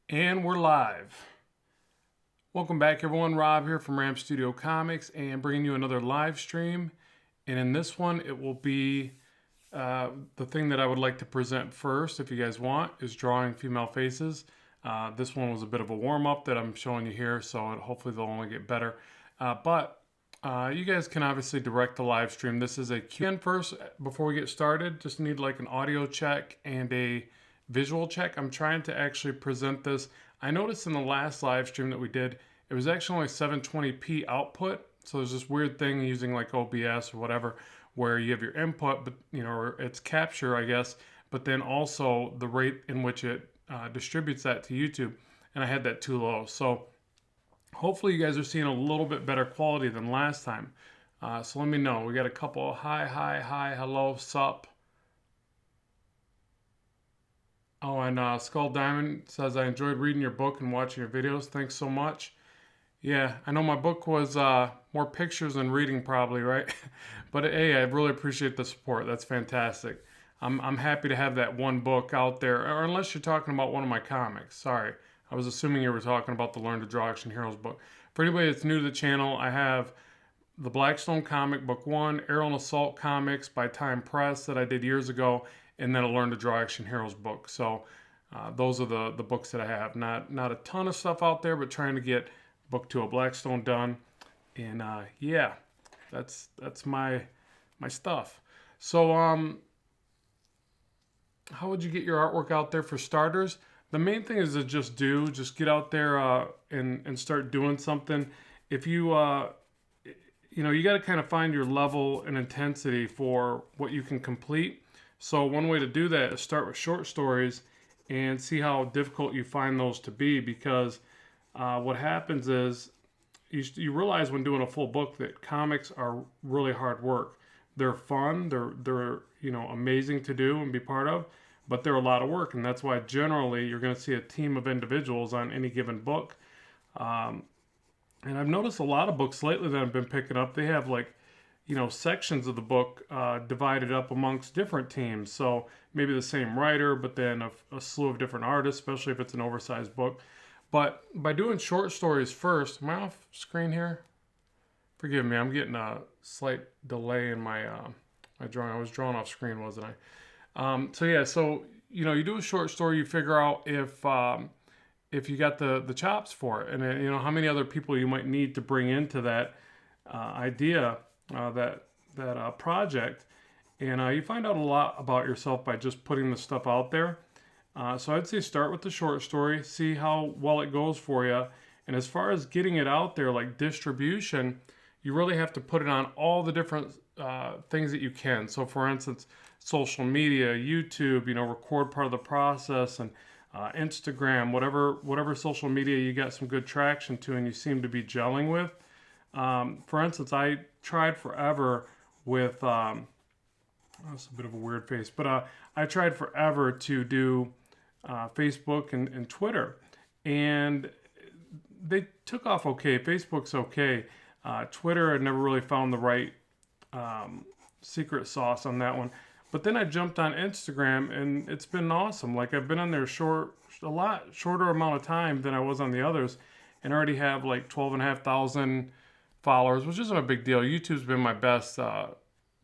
And we're live. Welcome back, everyone. Rob here from Ram Studio Comics and bringing you another live stream. And in this one, it will be the thing that I would like to present first, if you guys want, is drawing female faces. This one was a bit of a warm-up that I'm showing you here, so hopefully they'll only get better. But you guys can obviously direct the live stream. This is a Q&A first. Before we get started, just need like an audio check and a visual check. I'm trying to actually present this. I noticed in the last live stream that we did, it was actually only 720p output. So there's this weird thing using like OBS or whatever, where you have your input, but or it's capture, I guess, but then also the rate in which it distributes that to YouTube. And I had that too low. So hopefully you guys are seeing a little bit better quality than last time. So let me know. We got a couple of hi, hello, sup. Oh, and Skull Diamond says, I enjoyed reading your book and watching your videos. Thanks so much. Yeah, I know my book was more pictures than reading probably, right? But hey, I really appreciate the support. That's fantastic. I'm happy to have that one book out there, or unless you're talking about one of my comics. Sorry, I was assuming you were talking about the Learn to Draw Action Heroes book. For anybody that's new to the channel, I have the Blackstone comic, book 1, Arrow and Assault comics by Time Press that I did years ago, and then a Learn to Draw Action Heroes book. So those are the books that I have. Not a ton of stuff out there, but trying to get book 2 of Blackstone done. And yeah, that's my stuff. So how would you get your artwork out there? For starters, the main thing is to just get out there and start doing something. If you you got to kind of find your level and intensity for what you can complete. So one way to do that is start with short stories and see how difficult you find those to be, because what happens is you realize when doing a full book that comics are really hard work. They're fun, they're amazing to do and be part of, but they're a lot of work, and that's why generally you're going to see a team of individuals on any given book. And I've noticed a lot of books lately that I've been picking up, they have like, sections of the book divided up amongst different teams. So maybe the same writer, but then a slew of different artists, especially if it's an oversized book. But by doing short stories first, am I off screen here? Forgive me, I'm getting a slight delay in my my drawing. I was drawing off screen, wasn't I? So you do a short story, you figure out if you got the chops for it, and how many other people you might need to bring into that idea, that project, and you find out a lot about yourself by just putting the stuff out there. So I'd say start with the short story, see how well it goes for you, and as far as getting it out there, like distribution, you really have to put it on all the different things that you can. So for instance, social media, YouTube, record part of the process, and Instagram, whatever social media you got some good traction to and you seem to be gelling with. For instance, I tried forever with, that's a bit of a weird face, but I tried forever to do Facebook and Twitter, and they took off okay. Facebook's okay. Twitter, I never really found the right secret sauce on that one. But then I jumped on Instagram, and it's been awesome. Like, I've been on there a lot shorter amount of time than I was on the others, and already have like 12,500 followers, which isn't a big deal. YouTube's been my best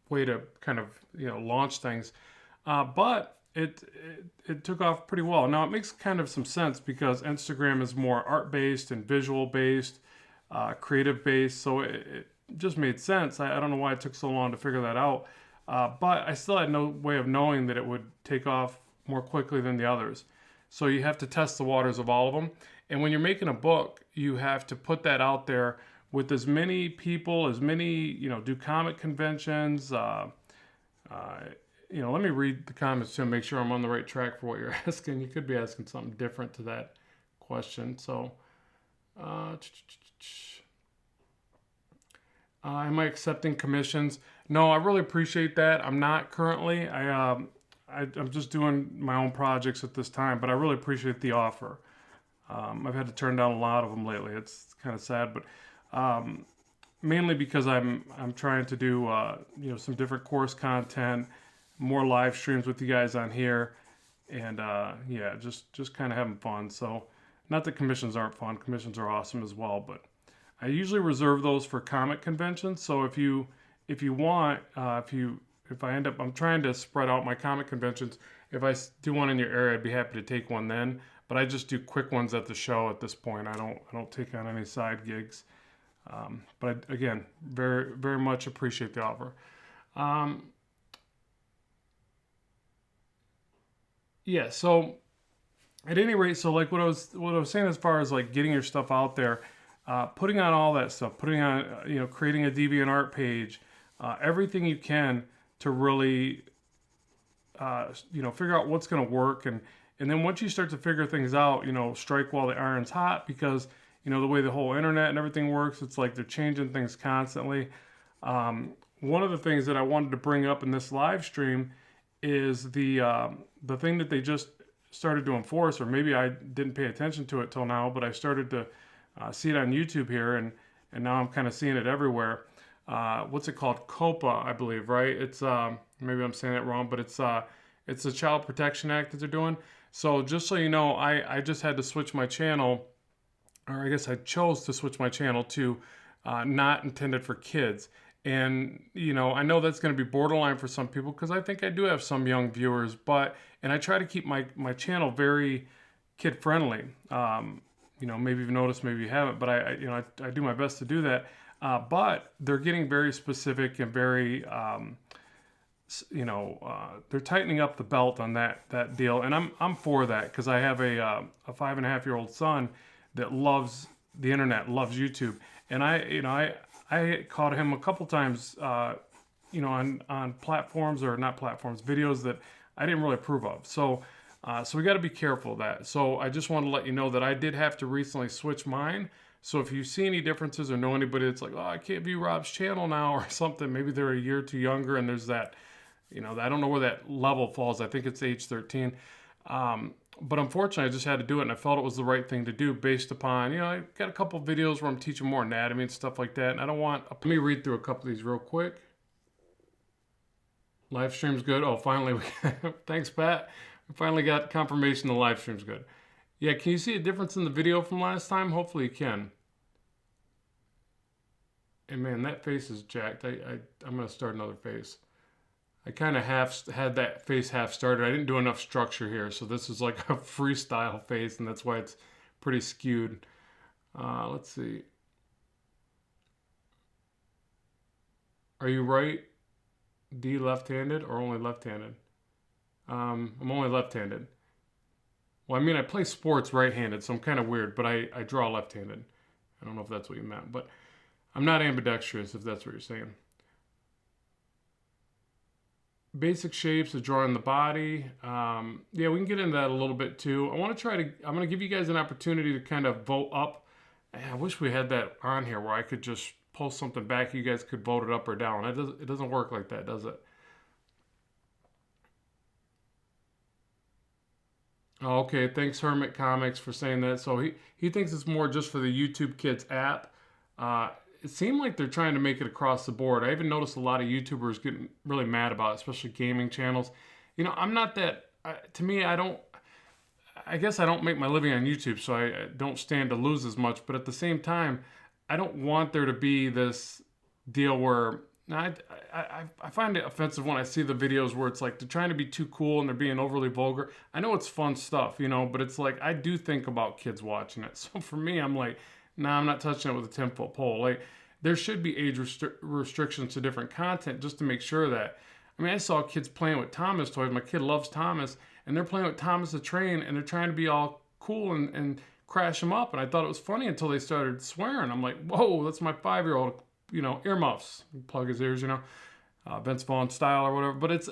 way to kind of launch things, but it took off pretty well. Now it makes kind of some sense because Instagram is more art based and visual based, creative based, so it just made sense. I don't know why it took so long to figure that out, but I still had no way of knowing that it would take off more quickly than the others. So you have to test the waters of all of them, and when you're making a book, you have to put that out there with as many people, as many, do comic conventions. Let me read the comments too and make sure I'm on the right track for what you're asking. You could be asking something different to that question. So, am I accepting commissions? No, I really appreciate that. I'm not currently. I'm just doing my own projects at this time, but I really appreciate the offer. I've had to turn down a lot of them lately. It's kind of sad, but mainly because I'm trying to do some different course content, more live streams with you guys on here, and just kind of having fun. So Not that commissions aren't fun. Commissions are awesome as well, but I usually reserve those for comic conventions. So if you want, if I end up, I'm trying to spread out my comic conventions. If I do one in your area, I'd be happy to take one then. But I just do quick ones at the show at this point. I don't take on any side gigs. But again, very, very much appreciate the offer. Yeah. So at any rate, so like what I was saying as far as like getting your stuff out there, putting on all that stuff, putting on creating a DeviantArt page, everything you can to really figure out what's going to work, and then once you start to figure things out, strike while the iron's hot, because the way the whole internet and everything works, it's like they're changing things constantly. One of the things that I wanted to bring up in this live stream is the thing that they just started to enforce, or maybe I didn't pay attention to it till now, but I started to see it on YouTube here, and now I'm kind of seeing it everywhere. What's it called? COPA, I believe, right? It's maybe I'm saying it wrong, but it's the Child Protection Act that they're doing. So just so you know, I just had to switch my channel, or I guess I chose to switch my channel to not intended for kids. And I know that's going to be borderline for some people, because I think I do have some young viewers, and I try to keep my channel very kid friendly. Maybe you've noticed, maybe you haven't, but I do my best to do that. But they're getting very specific and very, they're tightening up the belt on that deal, and I'm for that, because I have a 5.5-year-old son that loves the internet, loves YouTube, and I caught him a couple times, on platforms, or not platforms, videos that I didn't really approve of. So we got to be careful of that. So I just want to let you know that I did have to recently switch mine. So if you see any differences or know anybody that's like, oh, I can't view Rob's channel now or something, maybe they're a year or two younger, and there's that, I don't know where that level falls. I think it's age 13. But unfortunately, I just had to do it, and I felt it was the right thing to do based upon, I got a couple videos where I'm teaching more anatomy and stuff like that, and I don't want, let me read through a couple of these real quick. Live stream's good. Oh, finally, thanks, Pat. We finally got confirmation the live stream's good. Yeah, can you see a difference in the video from last time? Hopefully you can. And man, that face is jacked. I'm going to start another face. I kind of had that face half started. I didn't do enough structure here, so this is like a freestyle face, and that's why it's pretty skewed. Let's see. Are you right, D, left-handed, or only left-handed? I'm only left-handed. Well, I mean, I play sports right-handed, so I'm kind of weird, but I draw left-handed. I don't know if that's what you meant, but I'm not ambidextrous, if that's what you're saying. Basic shapes of drawing the body. Yeah, we can get into that a little bit too. I'm going to give you guys an opportunity to kind of vote up. I wish we had that on here where I could just post something back. You guys could vote it up or down. It doesn't work like that, does it? Oh, okay, thanks Hermit Comics for saying that. So he thinks it's more just for the YouTube Kids app. It seemed like they're trying to make it across the board. I even noticed a lot of YouTubers getting really mad about it, especially gaming channels. I'm not that, to me, I guess I don't make my living on YouTube, so I don't stand to lose as much. But at the same time, I don't want there to be this deal where, I find it offensive when I see the videos where it's like they're trying to be too cool and they're being overly vulgar. I know it's fun stuff, but it's like I do think about kids watching it. So for me, I'm like, nah, I'm not touching it with a 10-foot pole. Like, there should be age restrictions to different content just to make sure that. I mean, I saw kids playing with Thomas toys. My kid loves Thomas, and they're playing with Thomas the Train, and they're trying to be all cool and crash him up. And I thought it was funny until they started swearing. I'm like, whoa, that's my 5-year-old. Earmuffs, plug his ears, Vince Vaughn style or whatever. But it's,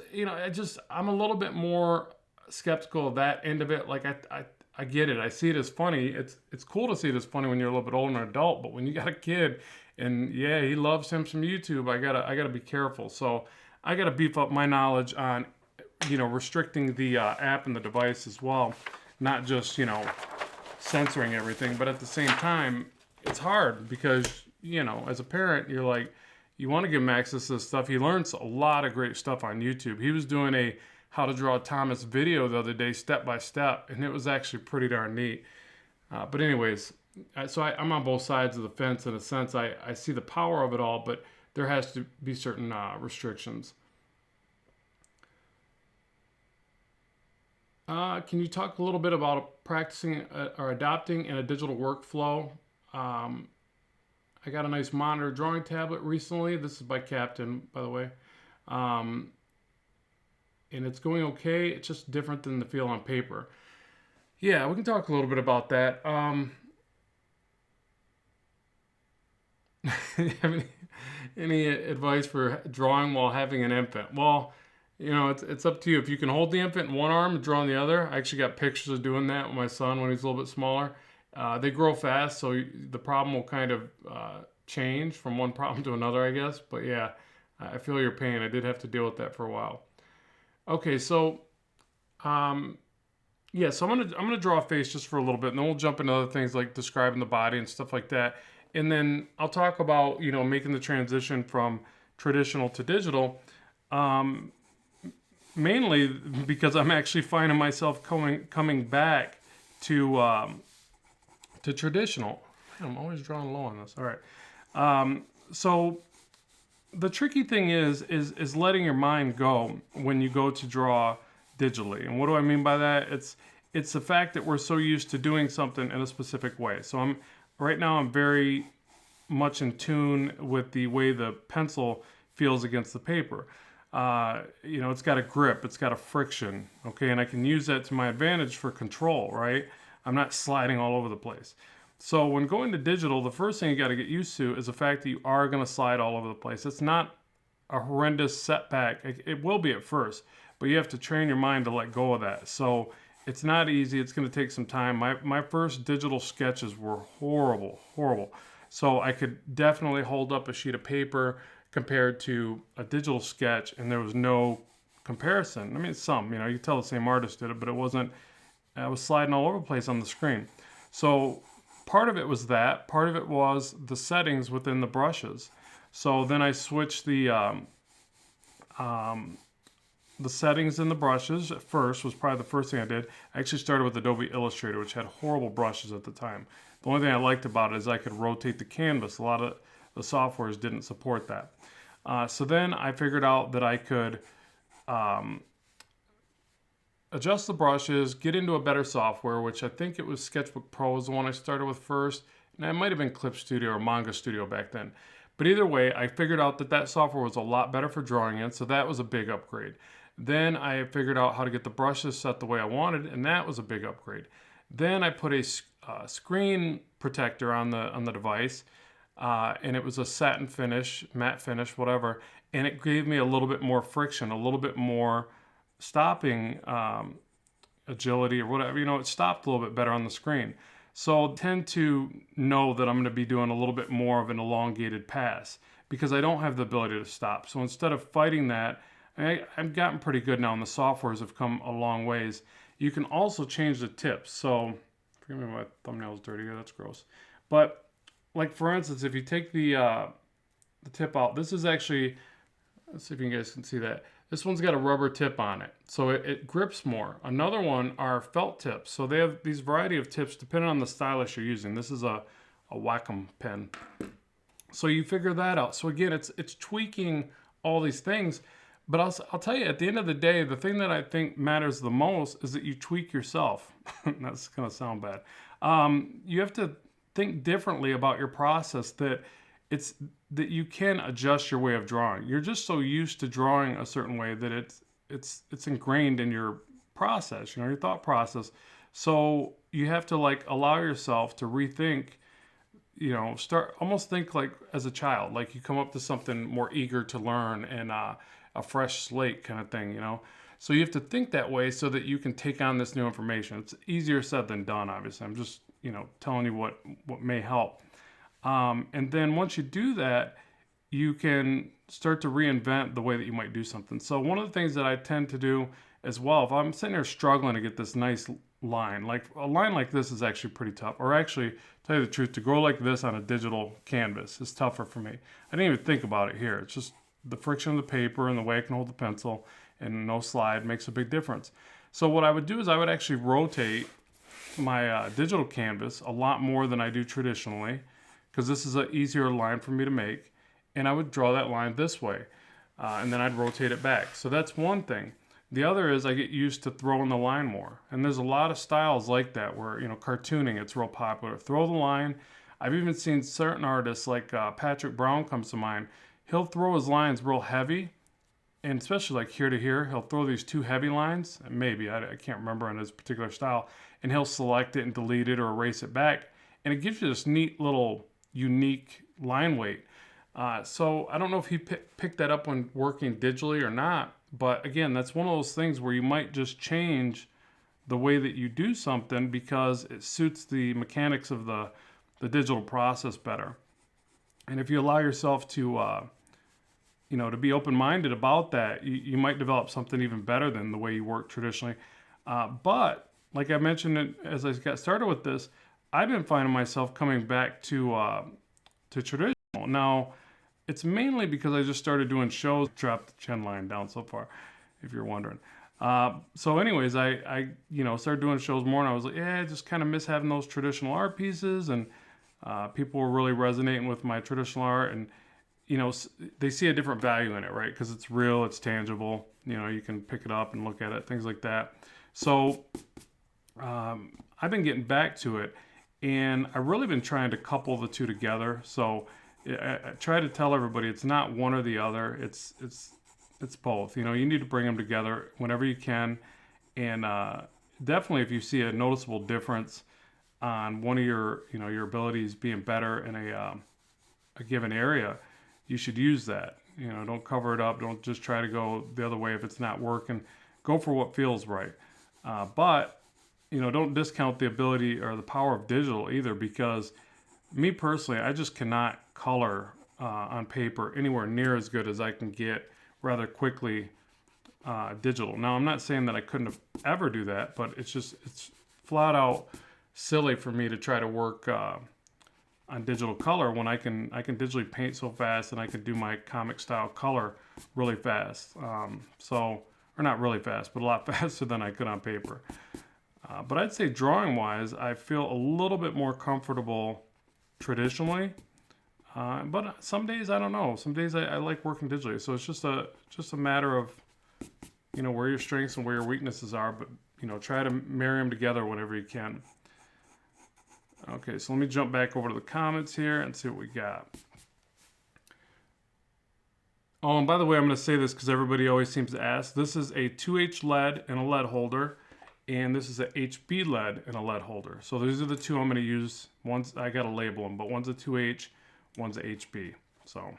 I'm a little bit more skeptical of that end of it. Like, I get it. I see it as funny. It's cool to see it as funny when you're a little bit older and an adult. But when you got a kid, and yeah, he loves him some YouTube, I gotta be careful. So I gotta beef up my knowledge on, restricting the app and the device as well, not just censoring everything. But at the same time, it's hard because as a parent, you're like, you want to give him access to this stuff. He learns a lot of great stuff on YouTube. He was doing a how to draw Thomas video the other day, step by step, and it was actually pretty darn neat. But anyways, I'm on both sides of the fence in a sense. I see the power of it all, but there has to be certain restrictions. Can you talk a little bit about practicing or adopting in a digital workflow? I got a nice monitor drawing tablet recently. This is by Captain, by the way. And it's going okay. It's just different than the feel on paper. Yeah, we can talk a little bit about that. Have any advice for drawing while having an infant? Well, it's up to you. If you can hold the infant in one arm and draw in the other, I actually got pictures of doing that with my son when he's a little bit smaller. They grow fast, so the problem will kind of change from one problem to another, I guess. But yeah, I feel your pain. I did have to deal with that for a while. Okay, so yeah, so I'm gonna draw a face just for a little bit, and then we'll jump into other things like describing the body and stuff like that. And then I'll talk about making the transition from traditional to digital. Mainly because I'm actually finding myself coming back to traditional. I'm always drawing low on this. All right. So the tricky thing is letting your mind go when you go to draw digitally. And what do I mean by that? It's the fact that we're so used to doing something in a specific way. So right now I'm very much in tune with the way the pencil feels against the paper. It's got a grip, it's got a friction, okay, and I can use that to my advantage for control, right? I'm not sliding all over the place. So when going to digital, the first thing you got to get used to is the fact that you are going to slide all over the place. It's not a horrendous setback. It will be at first, but you have to train your mind to let go of that. So it's not easy. It's going to take some time. My first digital sketches were horrible. So I could definitely hold up a sheet of paper compared to a digital sketch, and there was no comparison. I mean, some, you can tell the same artist did it, but it wasn't, I was sliding all over the place on the screen. So part of it was that. Part of it was the settings within the brushes. So then I switched the settings in the brushes at first was probably the first thing I did. I actually started with Adobe Illustrator, which had horrible brushes at the time. The only thing I liked about it is I could rotate the canvas. A lot of the softwares didn't support that. So then I figured out that I could adjust the brushes, get into a better software, which I think it was Sketchbook Pro was the one I started with first. And it might have been Clip Studio or Manga Studio back then. But either way, I figured out that software was a lot better for drawing in, so that was a big upgrade. Then I figured out how to get the brushes set the way I wanted, and that was a big upgrade. Then I put a screen protector on the device, and it was a satin finish, matte finish, whatever, and it gave me a little bit more friction, a little bit more stopping agility or whatever. It stopped a little bit better on the screen. So I tend to know that I'm going to be doing a little bit more of an elongated pass because I don't have the ability to stop. So instead of fighting that, I've gotten pretty good now, and the softwares have come a long ways. You can also change the tips. So, forgive me, my thumbnail's dirty here. That's gross. But like for instance, if you take the tip out, this is actually, let's see if you guys can see that. This one's got a rubber tip on it, so it grips more. Another one are felt tips. So they have these variety of tips depending on the stylus you're using. This is a Wacom pen. So you figure that out. So again, it's tweaking all these things. But I'll tell you, at the end of the day, the thing that I think matters the most is that you tweak yourself. That's going to sound bad. You have to think differently about your process, that you can adjust your way of drawing. You're just so used to drawing a certain way that it's ingrained in your process, your thought process. So you have to allow yourself to rethink, almost think like as a child, like you come up to something more eager to learn and a fresh slate kind of thing, So you have to think that way so that you can take on this new information. It's easier said than done, obviously. I'm just, telling you what may help. And then once you do that, you can start to reinvent the way that you might do something. So one of the things that I tend to do as well, if I'm sitting here struggling to get this nice line, like a line like this is actually pretty tough. Or actually, tell you the truth, to go like this on a digital canvas is tougher for me. I didn't even think about it here. It's just the friction of the paper and the way I can hold the pencil and no slide makes a big difference. So what I would do is I would actually rotate my digital canvas a lot more than I do traditionally, because this is an easier line for me to make. And I would draw that line this way, and then I'd rotate it back. So that's one thing. The other is I get used to throwing the line more. And there's a lot of styles like that where, cartooning, it's real popular. Throw the line. I've even seen certain artists like Patrick Brown comes to mind. He'll throw his lines real heavy, and especially like here to here, he'll throw these two heavy lines. Maybe, I can't remember in his particular style. And he'll select it and delete it or erase it back. And it gives you this neat little unique line weight. So I don't know if he picked that up when working digitally or not. But again, that's one of those things where you might just change the way that you do something because it suits the mechanics of the digital process better. And if you allow yourself to, to be open-minded about that, you might develop something even better than the way you work traditionally. But like I mentioned as I got started with this, I've been finding myself coming back to traditional. Now, it's mainly because I just started doing shows. Dropped the chin line down so far, if you're wondering. So anyways, I started doing shows more, and I was like, I just kind of miss having those traditional art pieces, and people were really resonating with my traditional art, and they see a different value in it, right? Because it's real, it's tangible. You can pick it up and look at it, things like that. So I've been getting back to it, and I've really been trying to couple the two together. So I try to tell everybody it's not one or the other. It's both. You need to bring them together whenever you can, and definitely if you see a noticeable difference on one of your your abilities being better in a given area, you should use that. Don't cover it up. Don't just try to go the other way if it's not working. Go for what feels right. But don't discount the ability or the power of digital either, because me personally, I just cannot color on paper anywhere near as good as I can get rather quickly digital. Now, I'm not saying that I couldn't have ever do that, but it's flat out silly for me to try to work on digital color when I can digitally paint so fast, and I can do my comic style color really fast. Or not really fast, but a lot faster than I could on paper. But I'd say drawing wise, I feel a little bit more comfortable traditionally. But some days I don't know. Some days I like working digitally. So it's just a matter of where your strengths and where your weaknesses are. But try to marry them together whenever you can. Okay, so let me jump back over to the comments here and see what we got. Oh, and by the way, I'm going to say this because everybody always seems to ask. This is a 2H lead and a lead holder, and this is a HB lead and a lead holder. So these are the two I'm going to use. One's, I got to label them, but one's a 2H, one's a HB. So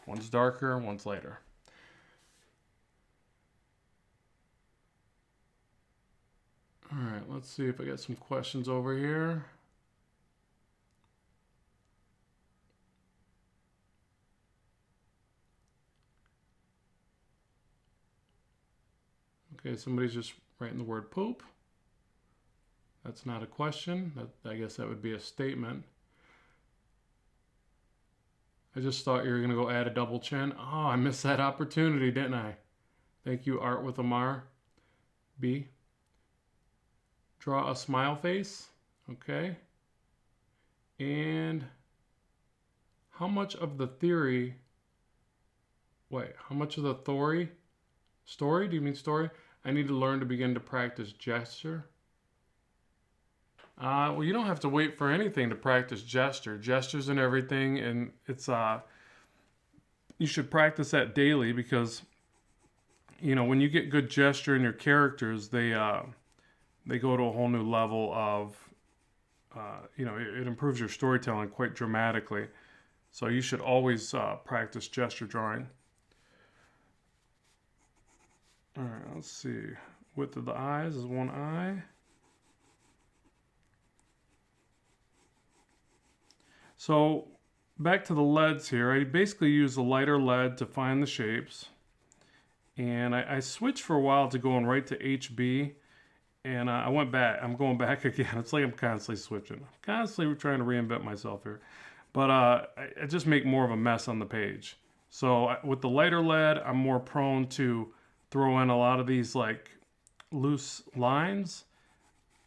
one's darker, one's lighter. All right, let's see if I got some questions over here. Okay, somebody's just writing the word poop. That's not a question. I guess that would be a statement. I just thought you were going to go add a double chin. Oh, I missed that opportunity, didn't I? Thank you, Art with Amar. B. Draw a smile face. Okay. And how much of the theory... Wait, how much of the story? Story? Do you mean story? I need to learn to begin to practice gesture. Well, you don't have to wait for anything to practice gesture. Gestures and everything, and it's you should practice that daily because when you get good gesture in your characters, they go to a whole new level of it improves your storytelling quite dramatically. So you should always practice gesture drawing. All right, let's see. Width of the eyes is one eye. So back to the leads here. I basically use a lighter lead to find the shapes. And I switched for a while to going right to HB. And I went back. I'm going back again. It's like I'm constantly switching. I'm constantly trying to reinvent myself here. But I just make more of a mess on the page. So with the lighter lead, I'm more prone to throw in a lot of these like loose lines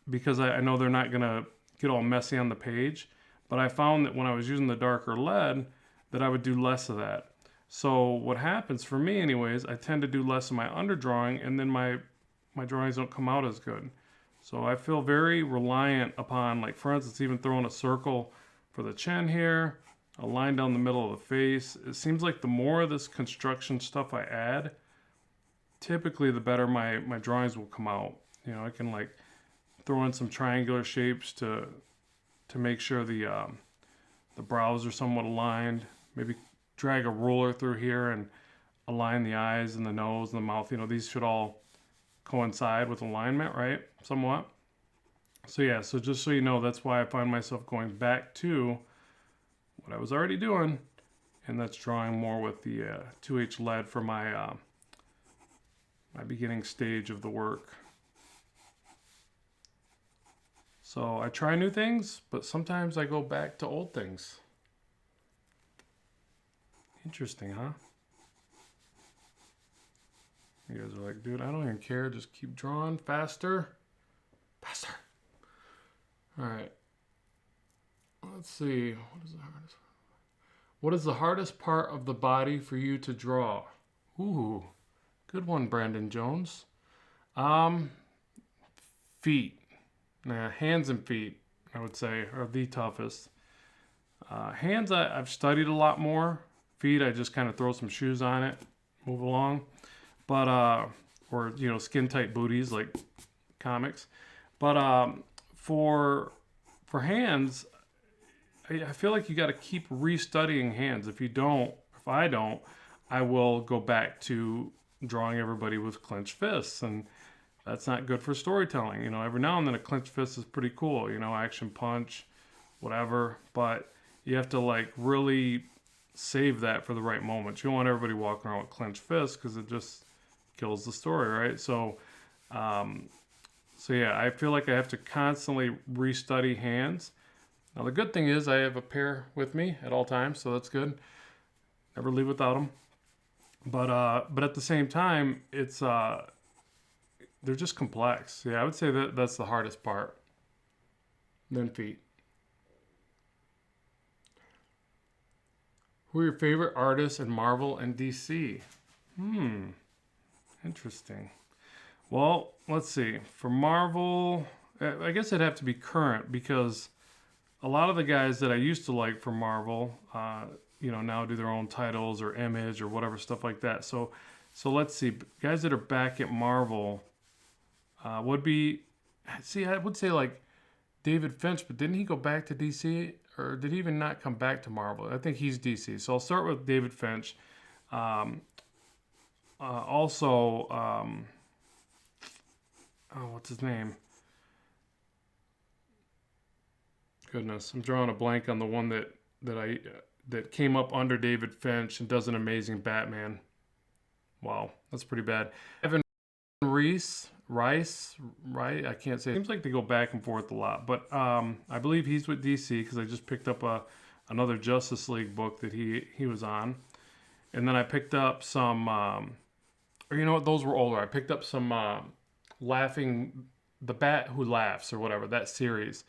because I know they're not going to get all messy on the page. But I found that when I was using the darker lead, that I would do less of that. So what happens for me anyways, I tend to do less of my underdrawing, and then my drawings don't come out as good. So I feel very reliant upon, like for instance, even throwing a circle for the chin here, a line down the middle of the face. It seems like the more of this construction stuff I add, typically the better my drawings will come out. You know, I can like throw in some triangular shapes to make sure the brows are somewhat aligned. Maybe drag a ruler through here and align the eyes and the nose and the mouth. You know, these should all coincide with alignment, right? Somewhat. So yeah, so just so you know, that's why I find myself going back to what I was already doing, and that's drawing more with the 2H lead for my my beginning stage of the work. So I try new things, but sometimes I go back to old things. Interesting, huh? You guys are like, dude, I don't even care. Just keep drawing faster. Faster. All right. Let's see. What is the hardest part of the body for you to draw? Ooh, good one, Brandon Jones. Feet. Nah, hands and feet, I would say, are the toughest. Hands, I've studied a lot more. Feet, I just kind of throw some shoes on it, move along. But, or, you know, skin tight booties like comics. But for hands, I feel like you got to keep restudying hands. If I don't, I will go back to drawing everybody with clenched fists. And that's not good for storytelling. You know, every now and then a clenched fist is pretty cool, you know, action punch, whatever. But you have to like really save that for the right moment. You don't want everybody walking around with clenched fists because it just kills the story, right? So, so yeah, I feel like I have to constantly restudy hands. Now the good thing is I have a pair with me at all times, so that's good. Never leave without them. But at the same time, it's they're just complex. Yeah, I would say that's the hardest part. Then feet. Who are your favorite artists in Marvel and DC? Interesting. Well, let's see. For Marvel, I guess it'd have to be current because a lot of the guys that I used to like for Marvel, you know, now do their own titles or Image or whatever stuff like that. So let's see. Guys that are back at Marvel would be, see, I would say like David Finch, but didn't he go back to DC? Or did he even not come back to Marvel? I think he's DC. So I'll start with David Finch. Also, what's his name? Goodness, I'm drawing a blank on the one that came up under David Finch and does an amazing Batman. Wow, that's pretty bad. Evan Rice, right? I can't say. It seems like they go back and forth a lot, but I believe he's with DC because I just picked up another Justice League book that he was on, and then I picked up some, or you know what? Those were older. I picked up some Laughing, the Bat Who Laughs or whatever, that series.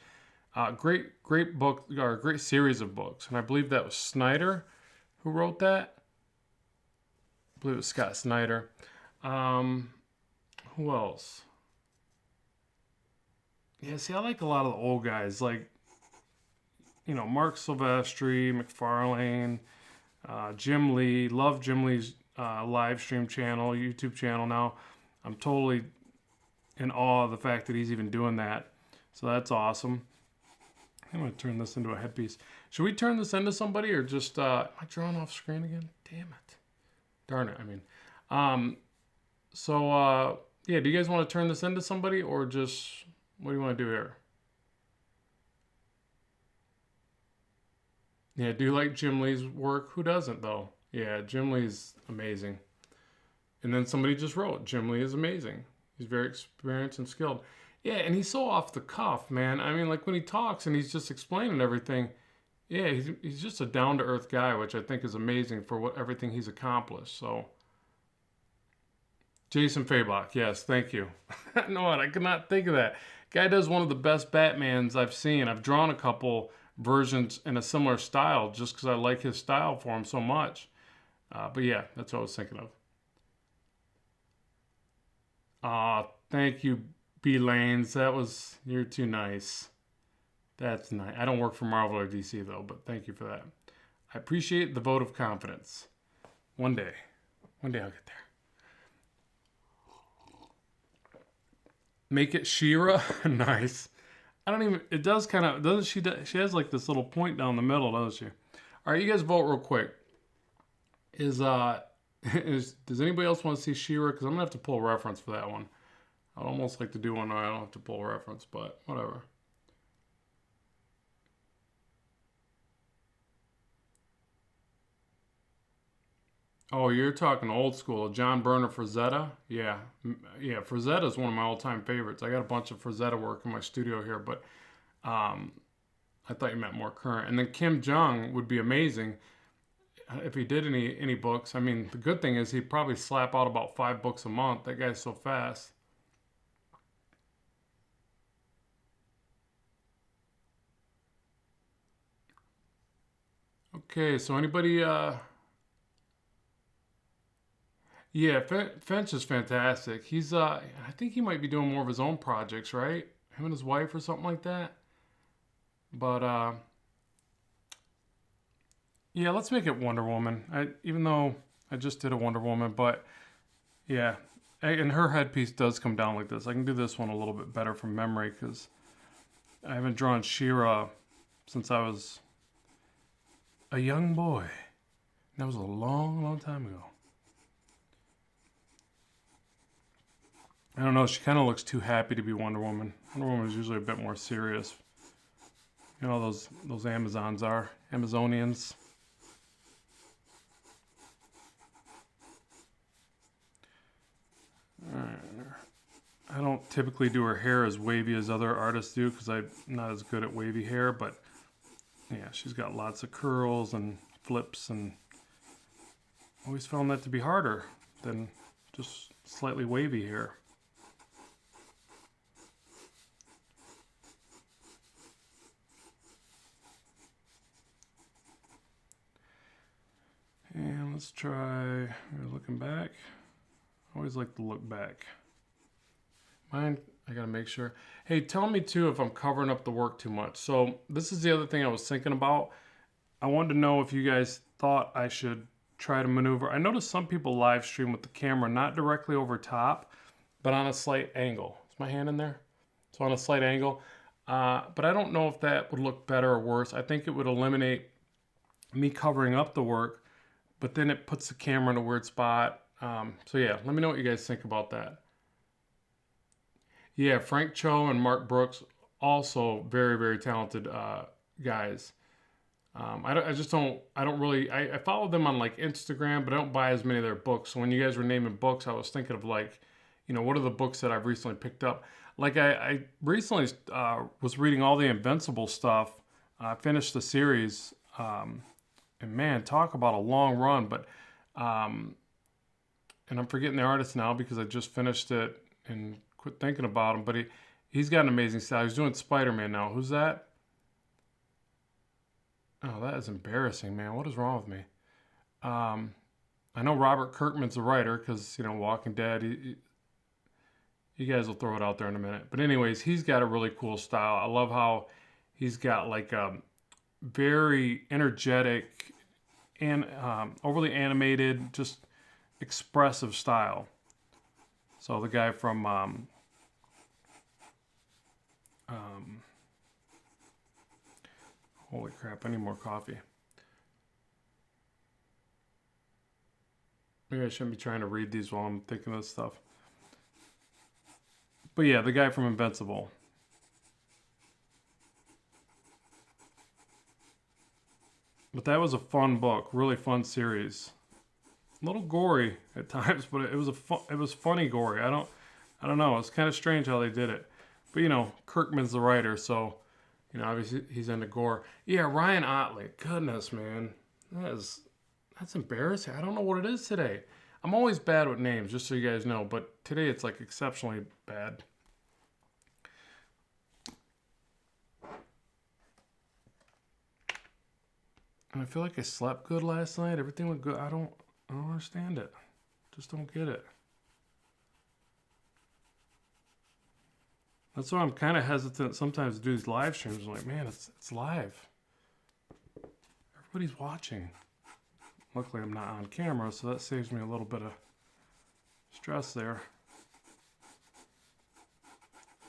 Great book, or a great series of books, and I believe that was Snyder who wrote that. I believe it was Scott Snyder. Who else? Yeah, see, I like a lot of the old guys, like, you know, Mark Sylvester, McFarlane, Jim Lee. Love Jim Lee's Livestream channel, YouTube channel now. I'm totally in awe of the fact that he's even doing that. So that's awesome. I'm going to turn this into a headpiece. Should we turn this into somebody or just, am I drawing off screen again? Damn it. Darn it, I mean. Yeah, do you guys want to turn this into somebody or just, what do you want to do here? Yeah, do you like Jim Lee's work? Who doesn't, though? Yeah, Jim Lee's amazing. And then somebody just wrote, Jim Lee is amazing. He's very experienced and skilled. Yeah, and he's so off the cuff, man. I mean, like when he talks and he's just explaining everything, yeah, he's just a down-to-earth guy, which I think is amazing for everything he's accomplished, so... Jason Fabok, yes, thank you. No, I could not think of that. Guy does one of the best Batmans I've seen. I've drawn a couple versions in a similar style just because I like his style for him so much. But yeah, that's what I was thinking of. Thank you, B Lanes. You're too nice. That's nice. I don't work for Marvel or DC though, but thank you for that. I appreciate the vote of confidence. One day I'll get there. Make it She-Ra. Nice. I don't even. It does kind of. Doesn't she? She has like this little point down the middle, doesn't she? All right, you guys vote real quick. Is does anybody else want to see She-Ra? Because I'm gonna have to pull a reference for that one. I'd almost like to do one where I don't have to pull a reference, but whatever. Oh, you're talking old school. John Byrne Frazetta? Yeah. Yeah, Frazetta is one of my all-time favorites. I got a bunch of Frazetta work in my studio here, but um, I thought you meant more current. And then Kim Jong would be amazing if he did any books. I mean, the good thing is he'd probably slap out about 5 books a month. That guy's so fast. Okay, so anybody yeah, Finch is fantastic. I think he might be doing more of his own projects, right? Him and his wife or something like that. But yeah, let's make it Wonder Woman. Even though I just did a Wonder Woman, but yeah, and her headpiece does come down like this. I can do this one a little bit better from memory because I haven't drawn She-Ra since I was a young boy. That was a long, long time ago. I don't know. She kind of looks too happy to be Wonder Woman. Wonder Woman is usually a bit more serious. You know how those Amazons are, Amazonians. Alright. I don't typically do her hair as wavy as other artists do because I'm not as good at wavy hair, but yeah, she's got lots of curls and flips, and always found that to be harder than just slightly wavy hair. And let's try, we're looking back. I always like to look back. Mine, I gotta make sure. Hey, tell me too if I'm covering up the work too much. So this is the other thing I was thinking about. I wanted to know if you guys thought I should try to maneuver. I noticed some people live stream with the camera not directly over top, but on a slight angle. Is my hand in there? So on a slight angle. But I don't know if that would look better or worse. I think it would eliminate me covering up the work, but then it puts the camera in a weird spot. So yeah, let me know what you guys think about that. Yeah, Frank Cho and Mark Brooks, also very, very talented guys. I just don't, I don't really, I follow them on like Instagram, but I don't buy as many of their books. So when you guys were naming books, I was thinking of like, what are the books that I've recently picked up? Like I recently was reading all the Invincible stuff. I finished the series, and man, talk about a long run, but, and I'm forgetting the artist now because I just finished it and quit thinking about him, but he's got an amazing style. He's doing Spider-Man now. Who's that? Oh, that is embarrassing, man. What is wrong with me? I know Robert Kirkman's the writer because, Walking Dead. You guys will throw it out there in a minute. But anyways, he's got a really cool style. I love how he's got like a very energetic and overly animated, just expressive style. So the guy from holy crap, I need more coffee. Maybe I shouldn't be trying to read these while I'm thinking of this stuff. But yeah, the guy from Invincible. But that was a fun book, really fun series. A little gory at times, but it was funny gory. I don't know. It's kind of strange how they did it. But Kirkman's the writer, so obviously he's into gore. Yeah, Ryan Otley. Goodness, man. That's embarrassing. I don't know what it is today. I'm always bad with names, just so you guys know, but today it's like exceptionally bad. And I feel like I slept good last night. Everything was good. I don't understand it. Just don't get it. That's why I'm kind of hesitant sometimes to do these live streams. I'm like, man, it's live. Everybody's watching. Luckily, I'm not on camera, so that saves me a little bit of stress there.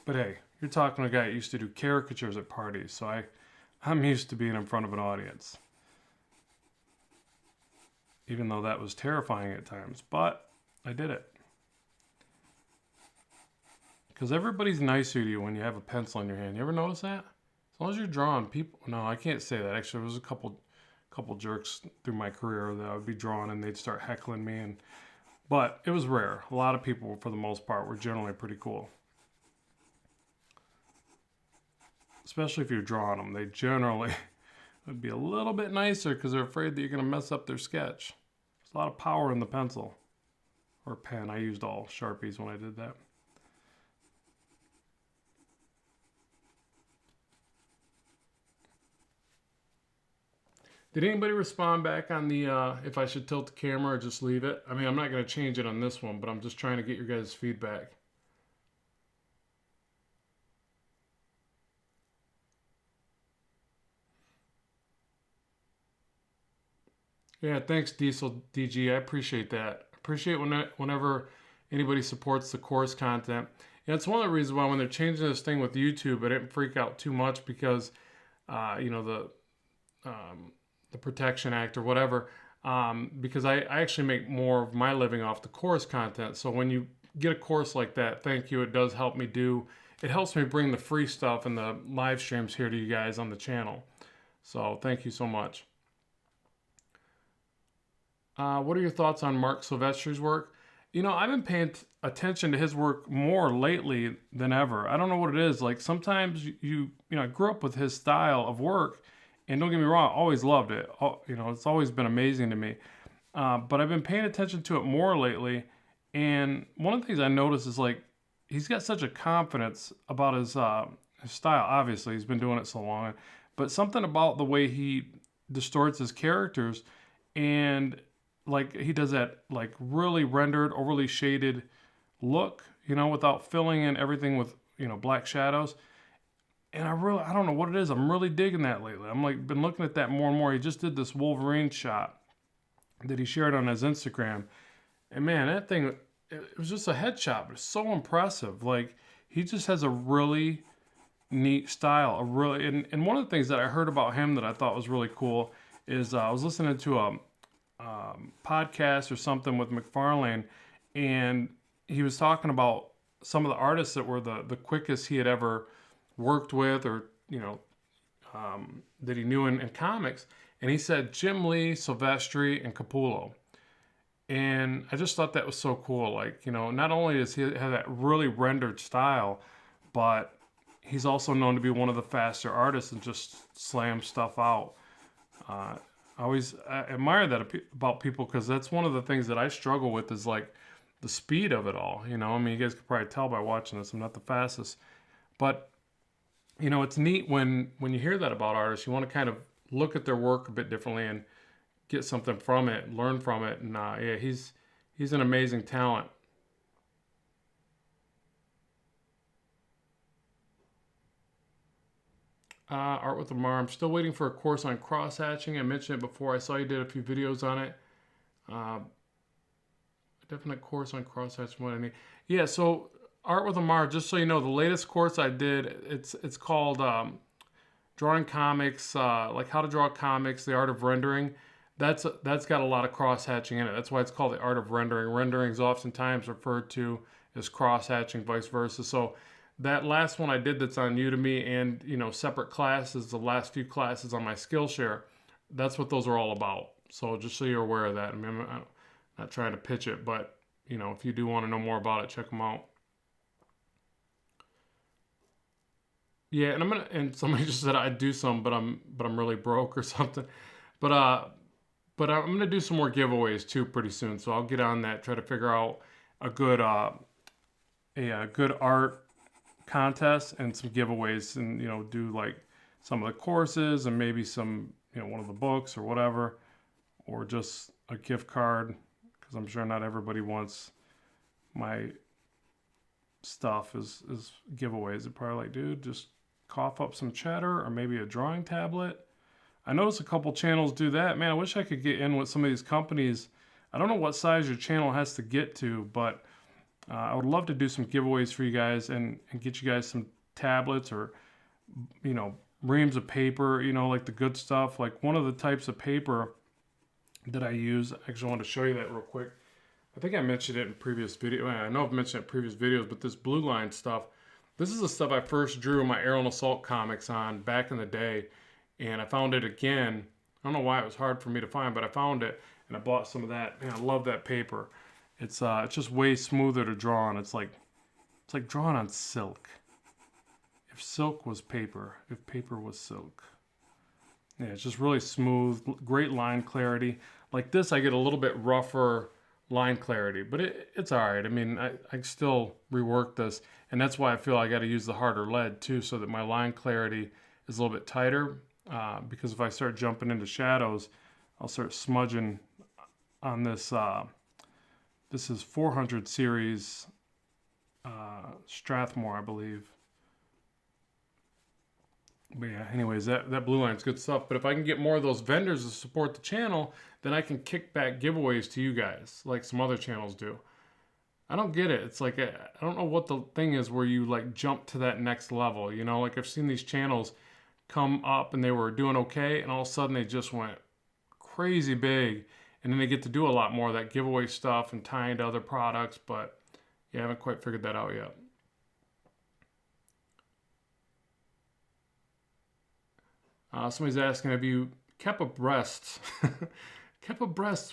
But hey, you're talking to a guy that used to do caricatures at parties, so I'm used to being in front of an audience. Even though that was terrifying at times, but I did it. Because everybody's nicer to you when you have a pencil in your hand. You ever notice that? As long as you're drawing, people... No, I can't say that. Actually, there was a couple jerks through my career that I would be drawing and they'd start heckling me. But it was rare. A lot of people, for the most part, were generally pretty cool. Especially if you're drawing them. They generally would be a little bit nicer because they're afraid that you're going to mess up their sketch. There's a lot of power in the pencil. Or pen. I used all Sharpies when I did that. Did anybody respond back on the if I should tilt the camera or just leave it? I mean, I'm not going to change it on this one, but I'm just trying to get your guys' feedback. Yeah, thanks, Diesel DG. I appreciate that. I appreciate whenever anybody supports the course content. And it's one of the reasons why when they're changing this thing with YouTube, I didn't freak out too much because, the Protection Act or whatever, because I actually make more of my living off the course content. So when you get a course like that, thank you. It does help me it helps me bring the free stuff and the live streams here to you guys on the channel. So thank you so much. What are your thoughts on Mark Sylvester's work? I've been paying attention to his work more lately than ever. I don't know what it is. Like sometimes I grew up with his style of work, and don't get me wrong, I always loved it. It's always been amazing to me. But I've been paying attention to it more lately, and one of the things I noticed is like he's got such a confidence about his style. Obviously, he's been doing it so long, but something about the way he distorts his characters and like he does that like really rendered, overly shaded look, without filling in everything with, black shadows. And I don't know what it is. I'm really digging that lately. I'm like been looking at that more and more. He just did this Wolverine shot that he shared on his Instagram. And man, that thing, it was just a headshot, but it's so impressive. Like he just has a really neat style. And one of the things that I heard about him that I thought was really cool is I was listening to a podcast or something with McFarlane, and he was talking about some of the artists that were the quickest he had ever worked with or that he knew in comics, and he said Jim Lee, Sylvester, and Capullo. And I just thought that was so cool. Like, not only does he have that really rendered style, but he's also known to be one of the faster artists and just slam stuff out. I admire that about people because that's one of the things that I struggle with is like the speed of it all. I mean, you guys could probably tell by watching this, I'm not the fastest. But, it's neat when you hear that about artists. You want to kind of look at their work a bit differently and get something from it, learn from it. And yeah, he's an amazing talent. Art with Amar. I'm still waiting for a course on cross-hatching. I mentioned it before. I saw you did a few videos on it. Definite course on cross-hatching. What I need. Yeah, so Art with Amar, just so you know, the latest course I did, it's called Drawing Comics, like How to Draw Comics, The Art of Rendering. That's got a lot of cross-hatching in it. That's why it's called The Art of Rendering. Rendering is oftentimes referred to as cross-hatching, vice versa. So that last one I did that's on Udemy and, separate classes, the last few classes on my Skillshare, that's what those are all about. So just so you're aware of that. I mean, I'm not trying to pitch it, but, if you do want to know more about it, check them out. Yeah, and somebody just said I'd do some, but I'm really broke or something. But I'm gonna do some more giveaways too pretty soon. So I'll get on that, try to figure out a good good art contest and some giveaways, and do like some of the courses and maybe some one of the books or whatever, or just a gift card, because I'm sure not everybody wants my stuff as giveaways. They're probably like, dude, just cough up some cheddar or maybe a drawing tablet. I noticed a couple channels do that. Man, I wish I could get in with some of these companies. I don't know what size your channel has to get to, but I would love to do some giveaways for you guys and get you guys some tablets or, reams of paper, like the good stuff. Like one of the types of paper that I use, actually I want to show you that real quick. I think I mentioned it in previous video. I know I've mentioned it in previous videos, but this blue line stuff, this is the stuff I first drew my Arrow and Assault comics on back in the day. And I found it again. I don't know why it was hard for me to find, but I found it and I bought some of that. Man, I love that paper. It's just way smoother to draw on. It's like drawing on silk. If silk was paper, if paper was silk. Yeah, it's just really smooth, great line clarity. Like this, I get a little bit rougher line clarity, but it's all right. I mean, I still rework this, and that's why I feel I got to use the harder lead too, so that my line clarity is a little bit tighter. Because if I start jumping into shadows, I'll start smudging on this. This is 400 series Strathmore, I believe. But yeah, anyways, that blue line's good stuff. But if I can get more of those vendors to support the channel, then I can kick back giveaways to you guys, like some other channels do. I don't get it. It's like, I don't know what the thing is where you like jump to that next level. Like I've seen these channels come up and they were doing okay, and all of a sudden they just went crazy big. And then they get to do a lot more of that giveaway stuff and tie into other products, but yeah, I haven't quite figured that out yet. Somebody's asking, have you kept abreast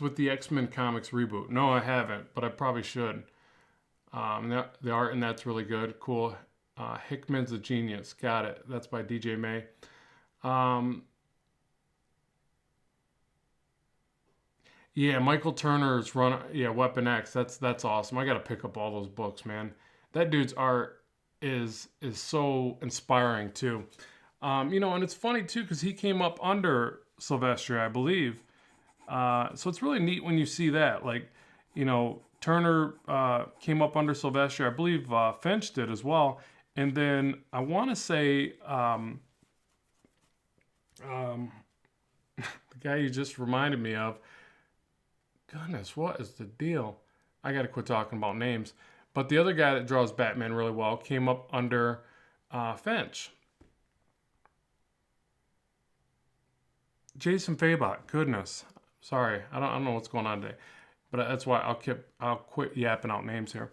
with the X-Men comics reboot? No, I haven't, but I probably should. The art in that's really good. Cool. Hickman's a genius. Got it. That's by DJ May. Yeah, Michael Turner's run. Yeah, Weapon X. That's awesome. I got to pick up all those books, man. That dude's art is so inspiring too. And it's funny too because he came up under Sylvester, I believe. So it's really neat when you see that. Like, Turner came up under Sylvester. I believe Finch did as well. And then I want to say the guy you just reminded me of. Goodness, what is the deal? I got to quit talking about names. But the other guy that draws Batman really well came up under Finch. Jason Fabot, goodness. Sorry, I don't know what's going on today. But that's why I'll quit yapping out names here.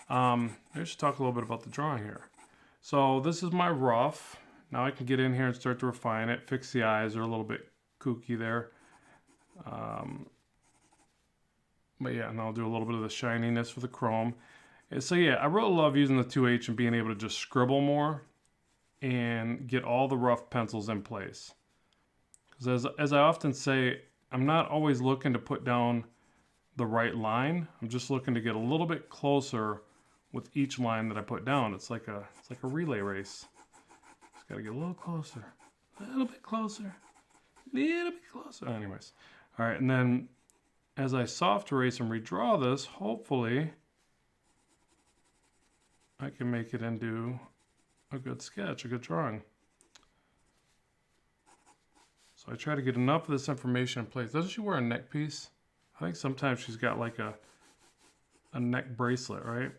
Let's talk a little bit about the drawing here. So this is my rough. Now I can get in here and start to refine it. Fix the eyes, are a little bit kooky there. But yeah, and I'll do a little bit of the shininess for the chrome. And so yeah, I really love using the 2H and being able to just scribble more and get all the rough pencils in place. Because as I often say, I'm not always looking to put down the right line. I'm just looking to get a little bit closer with each line that I put down. It's like a relay race. Just gotta get a little closer, a little bit closer, a little bit closer. Anyways, all right, and then as I soft erase and redraw this, hopefully I can make it into a good sketch, a good drawing. So I try to get enough of this information in place. Doesn't she wear a neck piece? I think sometimes she's got like a neck bracelet, right?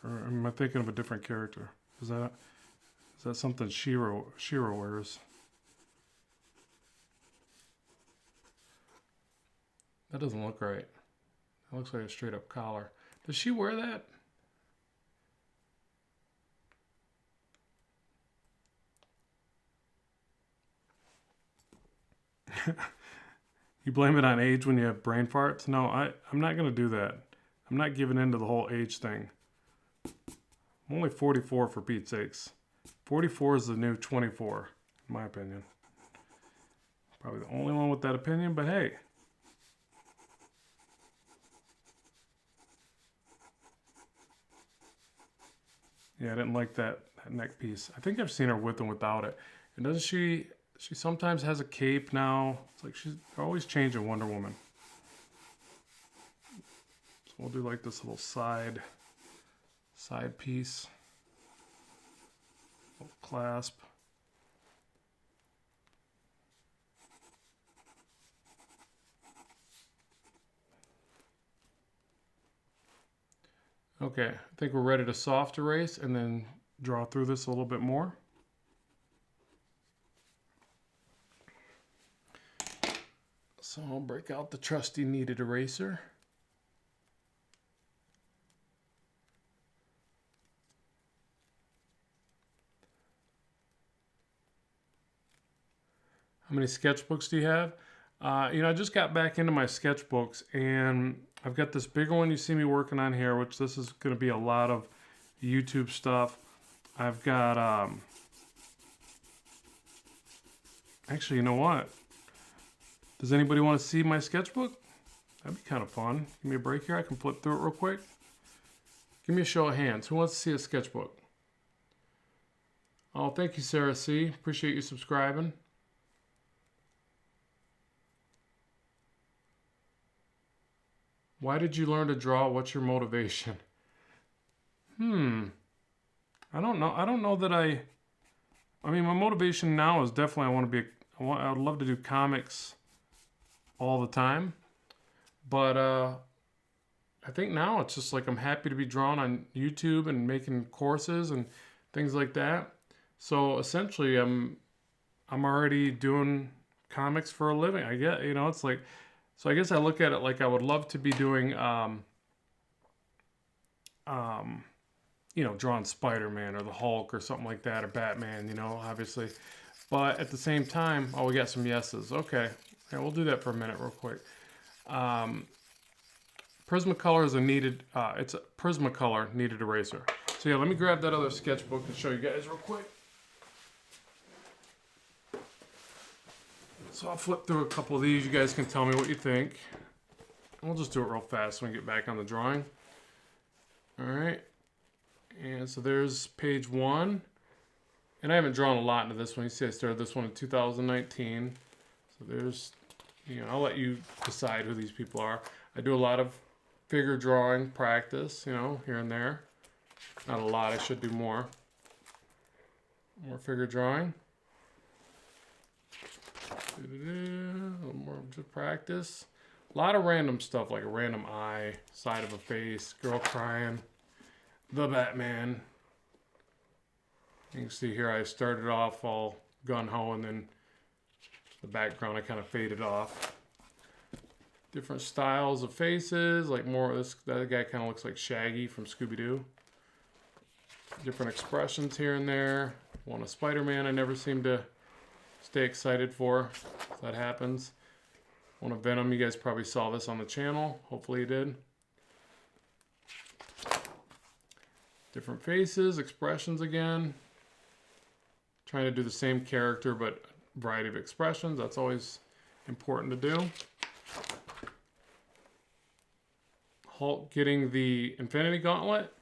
Or am I thinking of a different character? Is that something Shiro wears? That doesn't look right. It looks like a straight up collar. Does she wear that? You blame it on age when you have brain farts? No, I'm not going to do that. I'm not giving in to the whole age thing. I'm only 44 for Pete's sakes. 44 is the new 24, in my opinion. Probably the only one with that opinion, but hey. Yeah, I didn't like that that neck piece. I think I've seen her with and without it. And doesn't she sometimes has a cape now. It's like they're always changing Wonder Woman. So we'll do like this little side piece. Little clasp. Okay, I think we're ready to soft erase and then draw through this a little bit more. So I'll break out the trusty kneaded eraser. How many sketchbooks do you have? I just got back into my sketchbooks, and I've got this bigger one you see me working on here, which this is going to be a lot of YouTube stuff. I've got, actually, you know what? Does anybody want to see my sketchbook? That'd be kind of fun. Give me a break here. I can flip through it real quick. Give me a show of hands. Who wants to see a sketchbook? Oh, thank you, Sarah C. Appreciate you subscribing. Why did you learn to draw? What's your motivation? I don't know. I don't know that I mean, my motivation now is definitely I would love to do comics all the time. But I think now it's just like I'm happy to be drawn on YouTube and making courses and things like that. So essentially I'm already doing comics for a living. I get, it's like, so I guess I look at it like I would love to be doing, drawing Spider-Man or the Hulk or something like that, or Batman, obviously. But at the same time, we got some yeses. Okay, yeah, we'll do that for a minute real quick. Prismacolor is it's a Prismacolor kneaded eraser. So yeah, let me grab that other sketchbook and show you guys real quick. So I'll flip through a couple of these. You guys can tell me what you think. We'll just do it real fast when we get back on the drawing. All right. And so there's page 1. And I haven't drawn a lot into this one. You see I started this one in 2019. So there's, I'll let you decide who these people are. I do a lot of figure drawing practice, here and there. Not a lot. I should do more. More figure drawing. A little more just practice. A lot of random stuff, like a random eye, side of a face, girl crying, the Batman. You can see here I started off all gung-ho, and then the background I kind of faded off. Different styles of faces, like that guy kind of looks like Shaggy from Scooby-Doo. Different expressions here and there. One of Spider-Man I never seem to stay excited for. That happens. One of Venom, you guys probably saw this on the channel. Hopefully you did. Different faces, expressions again. Trying to do the same character, but variety of expressions. That's always important to do. Hulk getting the Infinity Gauntlet,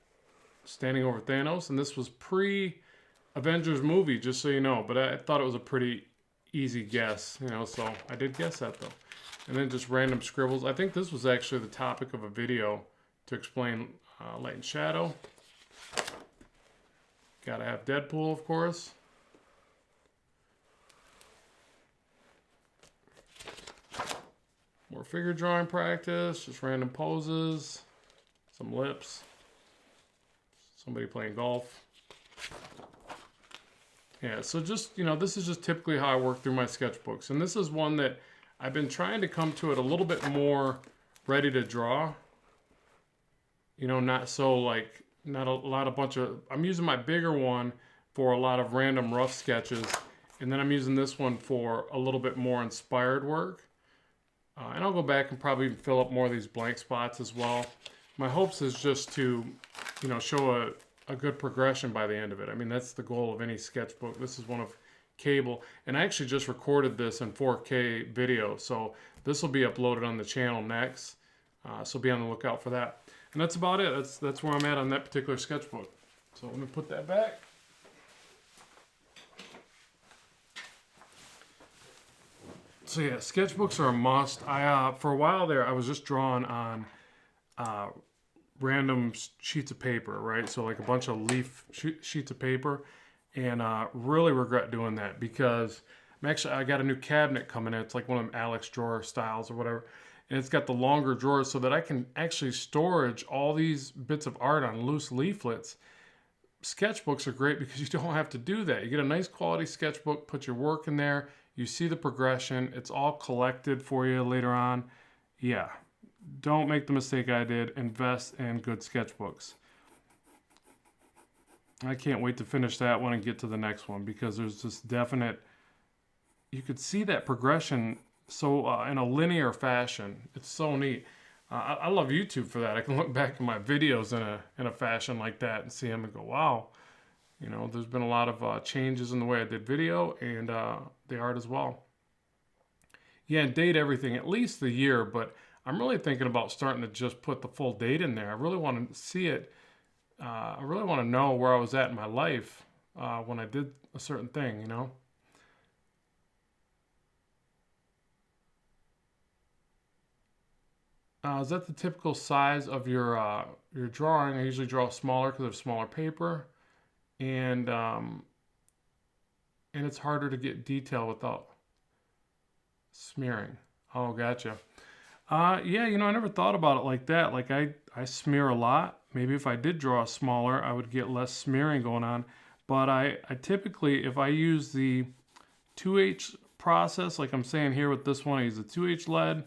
standing over Thanos, and this was pre-Avengers movie, just so you know, but I thought it was a pretty easy guess, so I did guess that though. And then just random scribbles. I think this was actually the topic of a video to explain light and shadow. Gotta have Deadpool, of course. More figure drawing practice, just random poses, some lips, somebody playing golf. Yeah, so just, this is just typically how I work through my sketchbooks. And this is one that I've been trying to come to it a little bit more ready to draw. Not so not a lot of I'm using my bigger one for a lot of random rough sketches. And then I'm using this one for a little bit more inspired work. And I'll go back and probably fill up more of these blank spots as well. My hopes is just to, show a good progression by the end of it. I mean, that's the goal of any sketchbook. This is one of cable. And I actually just recorded this in 4K video. So this will be uploaded on the channel next. So be on the lookout for that. And that's about it. That's where I'm at on that particular sketchbook. So let me put that back. So yeah, sketchbooks are a must. I for a while there, I was just drawing on uh, random sheets of paper, right? So like a bunch of leaf sheets of paper, and really regret doing that because I got a new cabinet coming in. It's like one of them Alex drawer styles or whatever, and it's got the longer drawers so that I can actually storage all these bits of art on loose leaflets. Sketchbooks are great because you don't have to do that. You get a nice quality sketchbook, put your work in there, you see the progression, it's all collected for you later on. Yeah, don't make the mistake I did. Invest in good sketchbooks. I can't wait to finish that one and get to the next one because there's this definite, you could see that progression so in a linear fashion. It's so neat. I love YouTube for that. I can look back at my videos in a fashion like that and see them and go, wow. You know, there's been a lot of changes in the way I did video and the art as well. Yeah, and date everything, at least the year, but I'm really thinking about starting to just put the full date in there. I really want to see it. I really want to know where I was at in my life when I did a certain thing, you know? Is that the typical size of your drawing? I usually draw smaller because of smaller paper, and it's harder to get detail without smearing. Oh, gotcha. Yeah, I never thought about it like that. Like I smear a lot. Maybe if I did draw smaller, I would get less smearing going on. But I typically, if I use the 2H process, like I'm saying here with this one, I use the 2H lead.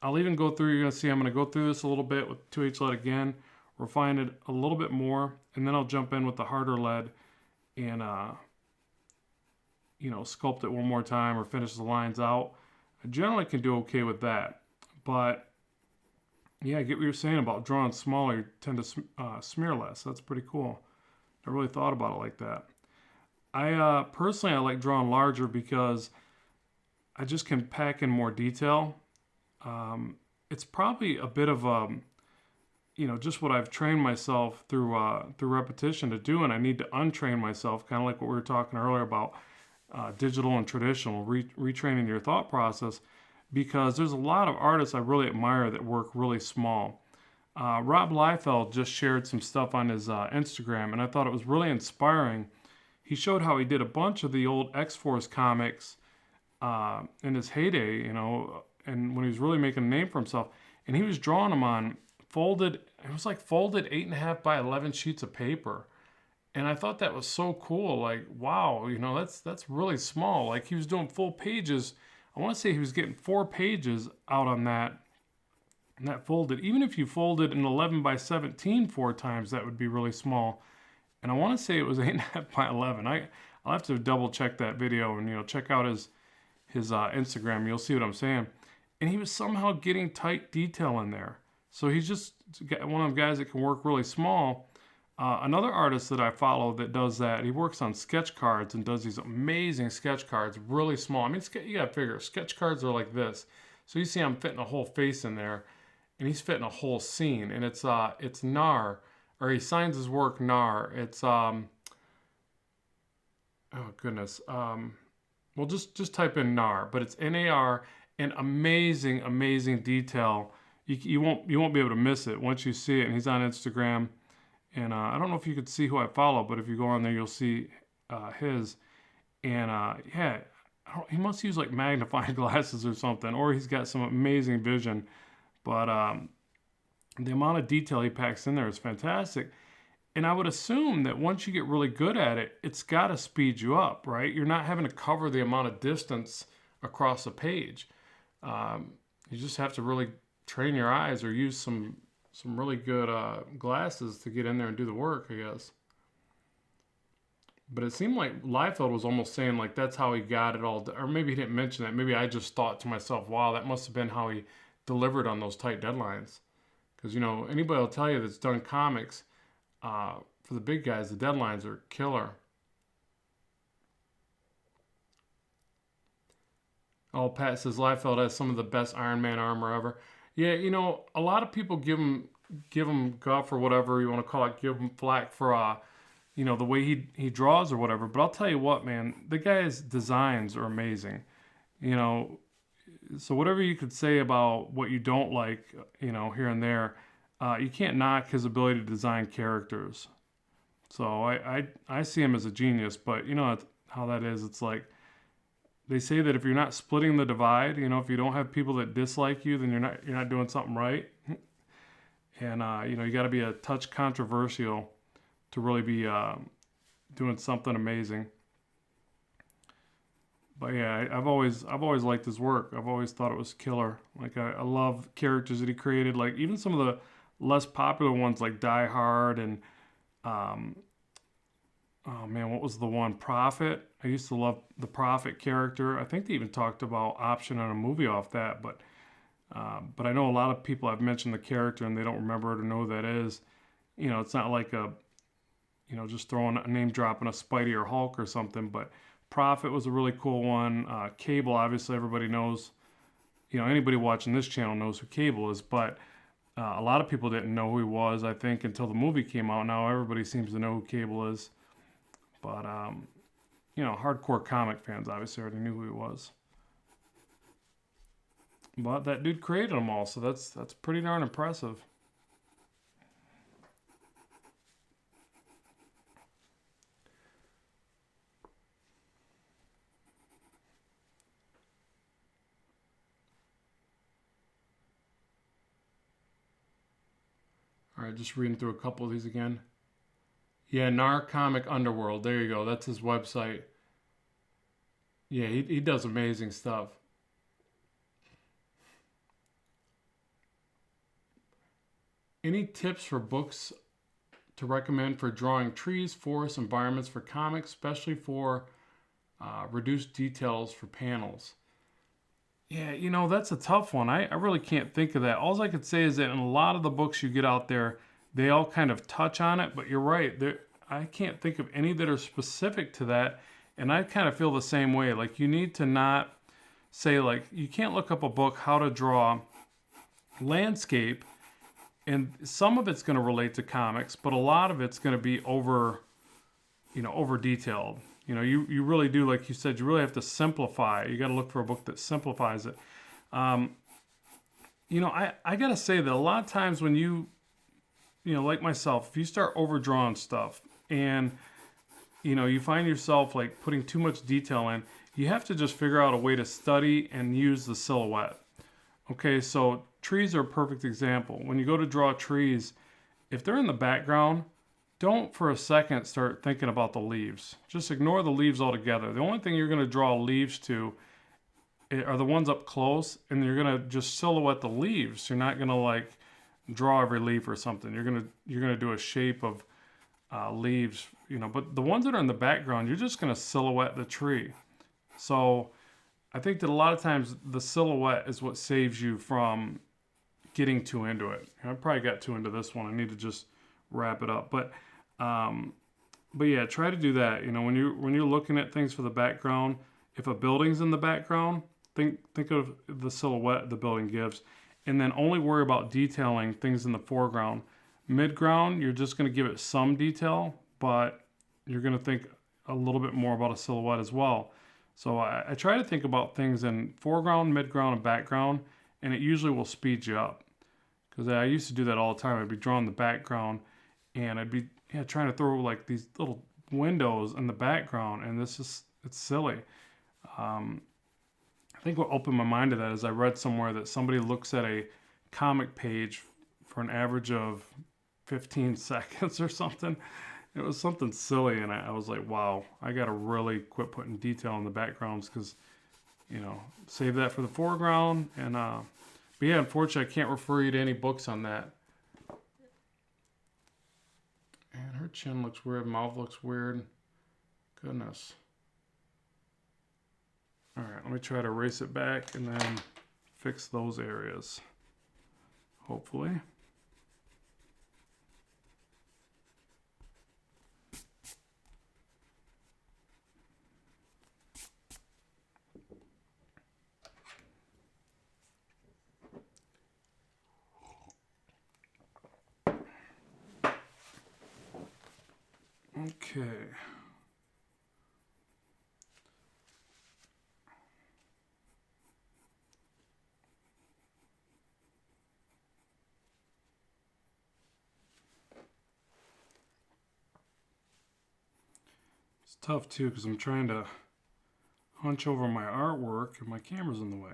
I'll even go through, you're going to see I'm going to go through this a little bit with 2H lead again, refine it a little bit more, and then I'll jump in with the harder lead and, sculpt it one more time or finish the lines out. I generally can do okay with that. But, yeah, I get what you're saying about drawing smaller. You tend to smear less. That's pretty cool. I really thought about it like that. Personally, I like drawing larger because I just can pack in more detail. It's probably a bit of just what I've trained myself through repetition to do, and I need to untrain myself, kind of like what we were talking earlier about digital and traditional, retraining your thought process, because there's a lot of artists I really admire that work really small. Rob Liefeld just shared some stuff on his Instagram, and I thought it was really inspiring. He showed how he did a bunch of the old X-Force comics in his heyday, and when he was really making a name for himself, and he was drawing them on folded 8.5 by 11 sheets of paper. And I thought that was so cool. Like, wow, that's really small. Like he was doing full pages. I want to say he was getting 4 pages out on that. And that folded. Even if you folded an 11 by 17 4 times, that would be really small. And I want to say it was 8.5 by 11. I'll have to double check that video and check out his Instagram. You'll see what I'm saying. And he was somehow getting tight detail in there. So he's just one of the guys that can work really small. Another artist that I follow that does that, he works on sketch cards and does these amazing sketch cards, really small. I mean, you gotta figure, sketch cards are like this. So you see I'm fitting a whole face in there, and he's fitting a whole scene, and it's NAR, or he signs his work NAR. It's, oh goodness. Well, just type in NAR, but it's NAR, and amazing, amazing detail. You won't be able to miss it once you see it, and he's on Instagram. And I don't know if you could see who I follow, but if you go on there, you'll see his. And yeah, he must use like magnifying glasses or something, or he's got some amazing vision. But the amount of detail he packs in there is fantastic. And I would assume that once you get really good at it, it's got to speed you up, right? You're not having to cover the amount of distance across a page. You just have to really train your eyes or use some really good glasses to get in there and do the work, I guess. But it seemed like Liefeld was almost saying like that's how he got it all, or maybe he didn't mention that. Maybe I just thought to myself, wow, that must have been how he delivered on those tight deadlines. Because, anybody will tell you that's done comics, for the big guys, the deadlines are killer. Oh, Pat says Liefeld has some of the best Iron Man armor ever. Yeah, a lot of people give him guff or whatever you want to call it, give him flack for, the way he draws or whatever. But I'll tell you what, man, the guy's designs are amazing. You know, so whatever you could say about what you don't like, you know, here and there, you can't knock his ability to design characters. So I see him as a genius, but you know how that is. It's like they say that if you're not splitting the divide, you know, if you don't have people that dislike you, then you're not doing something right. And you know, you got to be a touch controversial to really be doing something amazing. But yeah, I've always liked his work. I've always thought it was killer. Like I love characters that he created. Like even some of the less popular ones, like Die Hard and um, oh man, what was the one? Prophet. I used to love the Prophet character. I think they even talked about option on a movie off that. But I know a lot of people have mentioned the character and they don't remember it or know who that is. You know, it's not like a just throwing a name drop on a Spidey or Hulk or something. But Prophet was a really cool one. Cable, obviously, everybody knows. You know, anybody watching this channel knows who Cable is. But a lot of people didn't know who he was, I think, until the movie came out. Now everybody seems to know who Cable is. But, you know, hardcore comic fans obviously already knew who he was. But that dude created them all, so that's pretty darn impressive. All right, just reading through a couple of these again. Yeah, Narcomic Underworld. There you go. That's his website. Yeah, he does amazing stuff. Any tips for books to recommend for drawing trees, forests, environments for comics, especially for reduced details for panels? Yeah, you know, that's a tough one. I really can't think of that. All I could say is that in a lot of the books you get out there, they all kind of touch on it, but you're right. I can't think of any that are specific to that. And I kind of feel the same way. Like, you need to not say, like, you can't look up a book, how to draw landscape, and some of it's going to relate to comics, but a lot of it's going to be over detailed. You know, you really do, like you said, you really have to simplify. You got to look for a book that simplifies it. Um, you know, I got to say that a lot of times when you know, like myself, if you start overdrawing stuff and, you know, you find yourself like putting too much detail in, you have to just figure out a way to study and use the silhouette. Okay, so trees are a perfect example. When you go to draw trees, if they're in the background, don't for a second start thinking about the leaves. Just ignore the leaves altogether. The only thing you're going to draw leaves to are the ones up close, and you're going to just silhouette the leaves. You're not going to like draw every leaf or something. You're gonna do a shape of leaves, you know. But the ones that are in the background, you're just going to silhouette the tree. So I think that a lot of times the silhouette is what saves you from getting too into it. I probably got too into this one. I need to just wrap it up. But yeah, try to do that. You know, when you're looking at things for the background, if a building's in the background, think of the silhouette the building gives, and then only worry about detailing things in the foreground. Midground, you're just going to give it some detail, but you're going to think a little bit more about a silhouette as well. So I try to think about things in foreground, midground, and background, and it usually will speed you up. Because I used to do that all the time. I'd be drawing the background, and I'd be trying to throw like these little windows in the background, and it's silly. I think what opened my mind to that is I read somewhere that somebody looks at a comic page for an average of 15 seconds or something. It was something silly, and I was like, wow, I got to really quit putting detail in the backgrounds because, you know, save that for the foreground. And, but yeah, unfortunately, I can't refer you to any books on that. And her chin looks weird, mouth looks weird. Goodness. All right, let me try to erase it back and then fix those areas, hopefully. Okay. tough too because I'm trying to hunch over my artwork and my camera's in the way.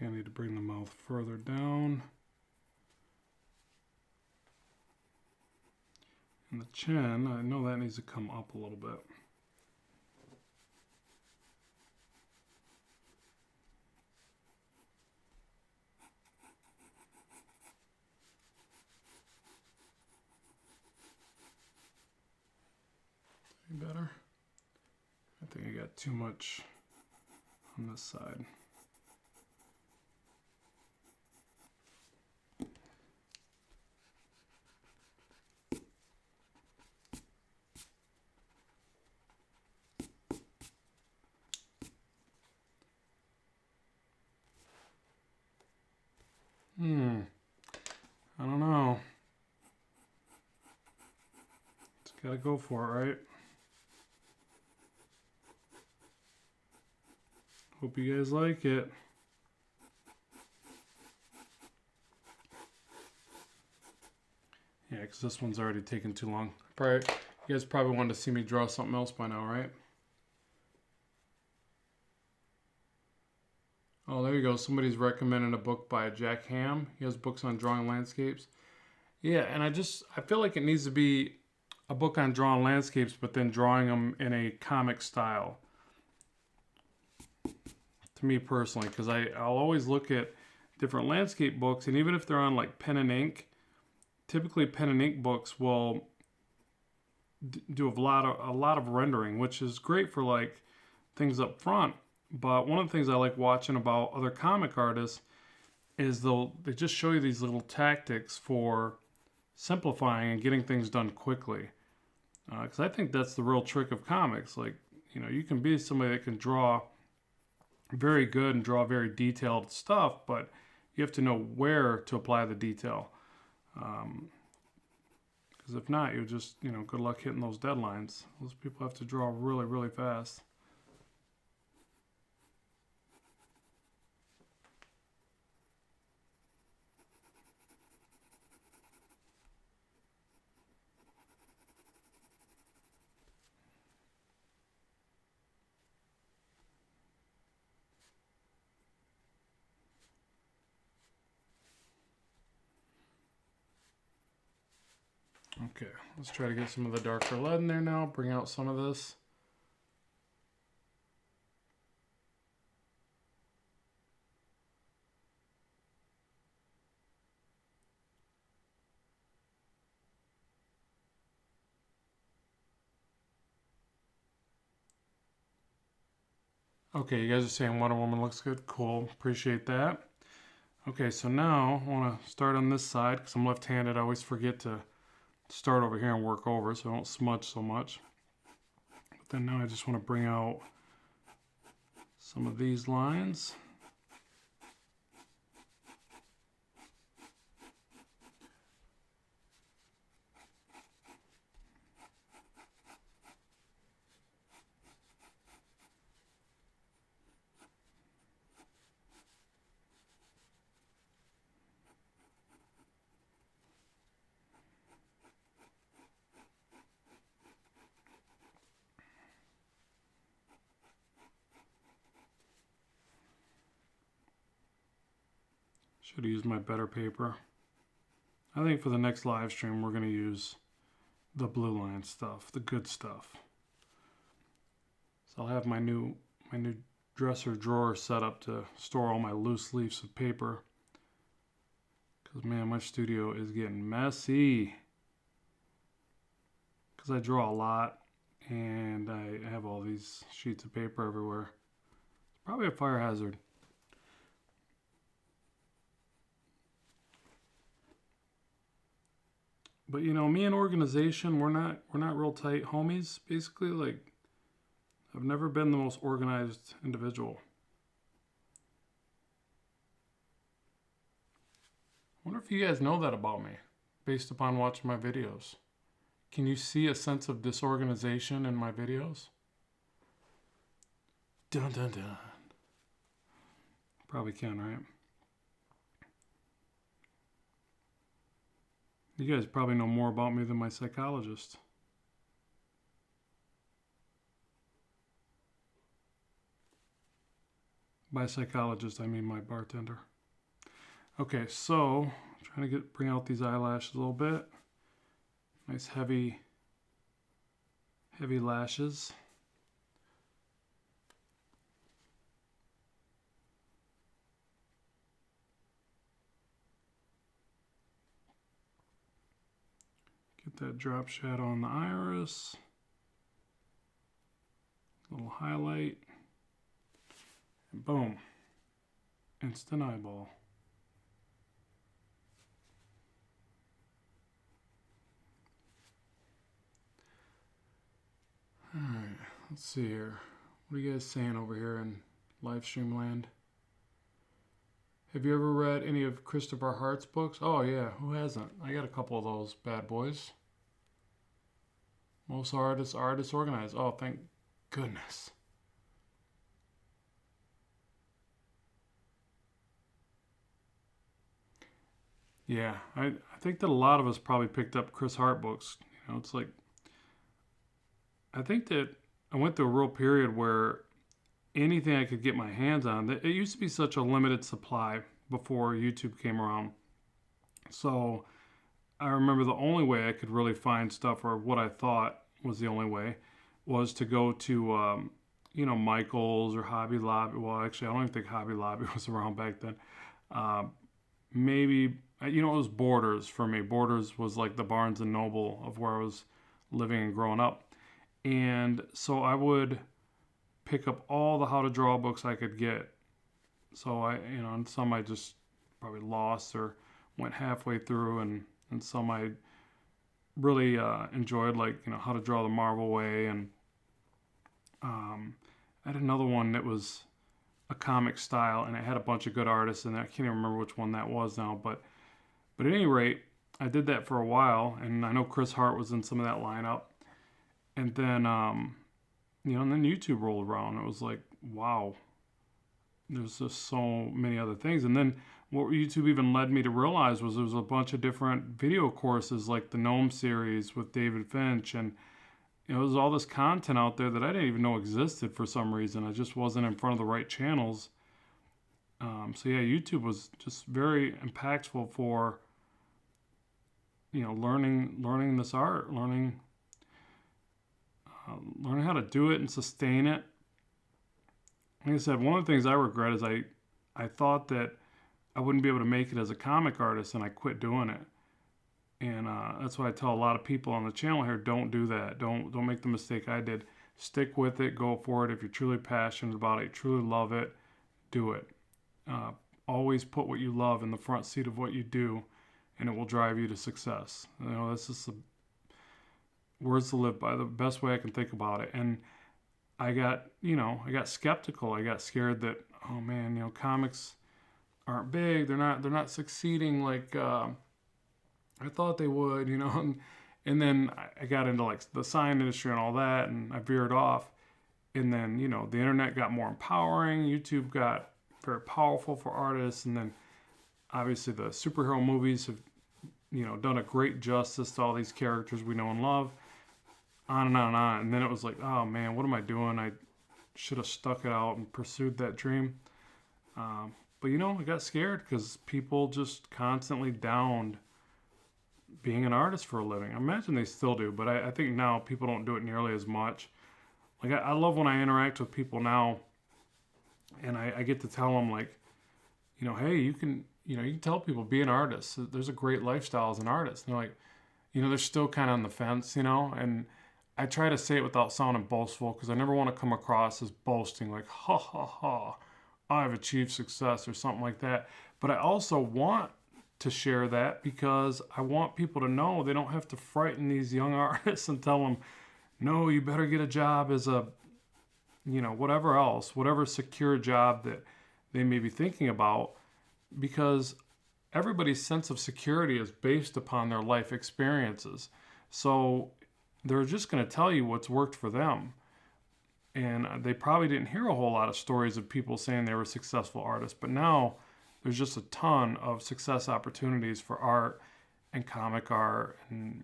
I need to bring the mouth further down. And the chin, I know that needs to come up a little bit. Any better? I think I got too much on this side. I don't know. Just gotta go for it, right? Hope you guys like it. Yeah, because this one's already taken too long. You guys probably wanted to see me draw something else by now, right? Oh, there you go. Somebody's recommending a book by Jack Ham. He has books on drawing landscapes. Yeah, and I feel like it needs to be a book on drawing landscapes, but then drawing them in a comic style. To me personally, because I'll always look at different landscape books, and even if they're on like pen and ink, typically pen and ink books will do a lot of rendering, which is great for like things up front. But one of the things I like watching about other comic artists is they just show you these little tactics for simplifying and getting things done quickly. Because I think that's the real trick of comics. Like, you know, you can be somebody that can draw very good and draw very detailed stuff, but you have to know where to apply the detail. Because if not, you'll just, you know, good luck hitting those deadlines. Those people have to draw really, really fast. Okay, let's try to get some of the darker lead in there now. Bring out some of this. Okay, you guys are saying Wonder Woman looks good. Cool, appreciate that. Okay, so now I want to start on this side because I'm left-handed. I always forget to start over here and work over so I don't smudge so much. But then now I just want to bring out some of these lines. Should have used my better paper. I think for the next live stream, we're going to use the blue line stuff, the good stuff. So I'll have my new dresser drawer set up to store all my loose leaves of paper. Because, man, my studio is getting messy. Because I draw a lot, and I have all these sheets of paper everywhere. It's probably a fire hazard. But you know, me and organization, we're not real tight homies. Basically, like I've never been the most organized individual. I wonder if you guys know that about me, based upon watching my videos. Can you see a sense of disorganization in my videos? Dun dun dun. Probably can, right? You guys probably know more about me than my psychologist. By psychologist, I mean my bartender. Okay, so I'm trying to bring out these eyelashes a little bit. Nice heavy lashes. Get that drop shadow on the iris. Little highlight. And boom. Instant eyeball. Alright, let's see here. What are you guys saying over here in Livestream land? Have you ever read any of Christopher Hart's books? Oh yeah, who hasn't? I got a couple of those bad boys. Most artists are disorganized. Oh, thank goodness. Yeah, I think that a lot of us probably picked up Chris Hart books. You know, it's like, I think that I went through a real period where anything I could get my hands on, it used to be such a limited supply before YouTube came around. So I remember the only way I could really find stuff, or what I thought was the only way, was to go to, Michael's or Hobby Lobby. Well, actually, I don't even think Hobby Lobby was around back then. Maybe, it was Borders for me. Borders was like the Barnes and Noble of where I was living and growing up. And so I would pick up all the how to draw books I could get. So and some I just probably lost or went halfway through, and some I really enjoyed, like, how to draw the Marvel way. And I had another one that was a comic style, and it had a bunch of good artists, and I can't even remember which one that was now. But at any rate, I did that for a while, and I know Chris Hart was in some of that lineup. And then, and then YouTube rolled around. It was like, wow, there's just so many other things. And then what YouTube even led me to realize was there was a bunch of different video courses, like the Gnome series with David Finch. And, there was all this content out there that I didn't even know existed for some reason. I just wasn't in front of the right channels. So yeah, YouTube was just very impactful for, learning this art, learning how to do it and sustain it. Like I said, one of the things I regret is I thought that I wouldn't be able to make it as a comic artist, and I quit doing it. And that's why I tell a lot of people on the channel here, don't do that. Don't make the mistake I did. Stick with it. Go for it. If you're truly passionate about it, truly love it, do it. Always put what you love in the front seat of what you do, and it will drive you to success. This is the words to live by, the best way I can think about it. And I got skeptical. I got scared that, oh man, comics aren't big. They're not succeeding like I thought they would, and then I got into like the sign industry and all that, and I veered off. And then, the internet got more empowering. YouTube got very powerful for artists. And then obviously the superhero movies have, done a great justice to all these characters we know and love. On and on and on. And then it was like, oh man, what am I doing? I should have stuck it out and pursued that dream. But I got scared because people just constantly downed being an artist for a living. I imagine they still do, but I think now people don't do it nearly as much. Like I love when I interact with people now, and I get to tell them, like, hey, you can tell people, be an artist. There's a great lifestyle as an artist. And they're like, they're still kind of on the fence, and I try to say it without sounding boastful, because I never want to come across as boasting, like, ha ha ha, I've achieved success or something like that. But I also want to share that because I want people to know they don't have to frighten these young artists and tell them, no, you better get a job as a, whatever else, whatever secure job that they may be thinking about, because everybody's sense of security is based upon their life experiences. So they're just going to tell you what's worked for them. And they probably didn't hear a whole lot of stories of people saying they were successful artists, but now there's just a ton of success opportunities for art and comic art and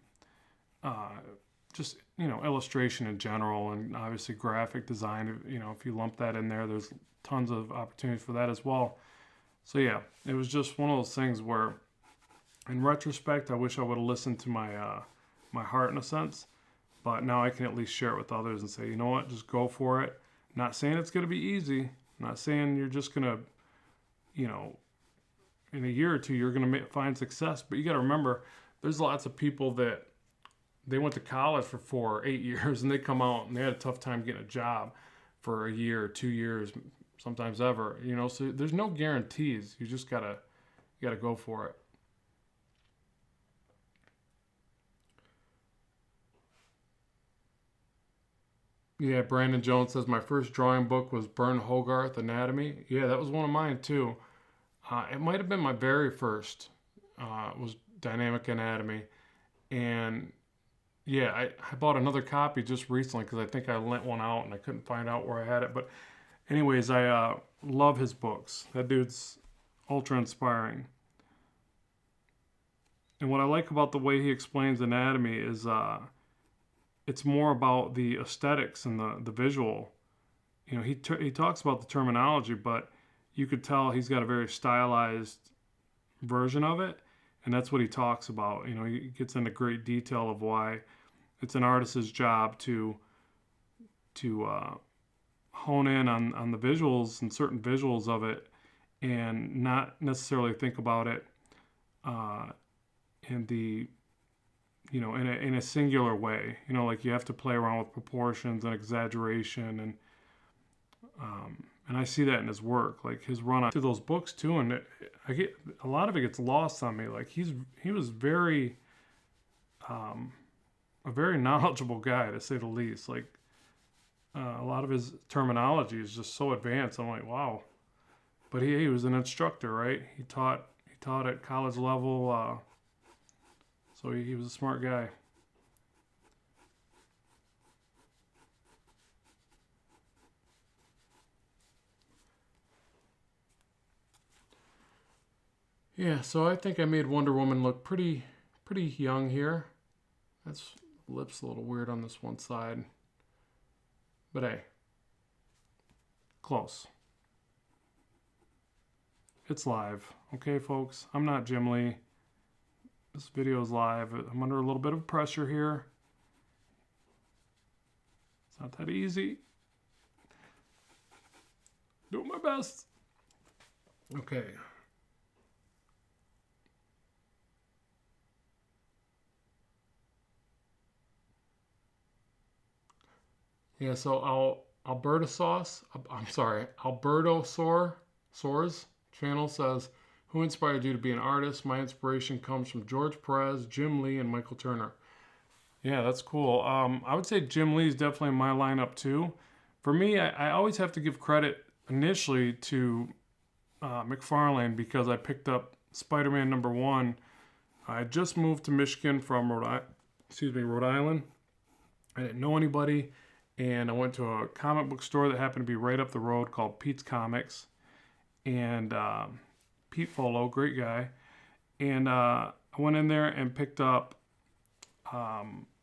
just, illustration in general, and obviously graphic design. If you lump that in there, there's tons of opportunities for that as well. So yeah, it was just one of those things where, in retrospect, I wish I would have listened to my heart in a sense. But now I can at least share it with others and say, you know what, just go for it. Not saying it's going to be easy. Not saying you're just going to, in a year or two, you're going to find success. But you got to remember, there's lots of people that they went to college for 4 or 8 years and they come out and they had a tough time getting a job for a year or 2 years, sometimes ever. So there's no guarantees. You just gotta go for it. Yeah, Brandon Jones says my first drawing book was Bern Hogarth Anatomy. Yeah, that was one of mine too. It might have been my very first. Was Dynamic Anatomy, and yeah, I bought another copy just recently because I think I lent one out and I couldn't find out where I had it. But anyways, I love his books. That dude's ultra inspiring. And what I like about the way he explains anatomy is it's more about the aesthetics and the visual. He talks about the terminology, but you could tell he's got a very stylized version of it, and that's what he talks about. He gets into great detail of why it's an artist's job to hone in on the visuals and certain visuals of it, and not necessarily think about it in the in a singular way. Like you have to play around with proportions and exaggeration, and I see that in his work, like his run through those books too. And I get a lot of it gets lost on me. Like he was very a very knowledgeable guy, to say the least. Like a lot of his terminology is just so advanced. I'm like, wow. But he was an instructor, right? He taught at college level. So he was a smart guy. Yeah, so I think I made Wonder Woman look pretty young here. That's lips a little weird on this one side. But hey, close. It's live. Okay, folks? I'm not Jim Lee. This video is live. I'm under a little bit of pressure here. It's not that easy. Doing my best. Okay. Yeah, so Alberto Soars channel says, who inspired you to be an artist? My inspiration comes from George Perez, Jim Lee, and Michael Turner. Yeah, that's cool. I would say Jim Lee is definitely in my lineup too. For me, I always have to give credit initially to McFarlane because I picked up Spider-Man #1. I just moved to Michigan from Rhode Island. I didn't know anybody, and I went to a comic book store that happened to be right up the road called Pete's Comics, and Pete Folo, great guy, and I went in there and picked up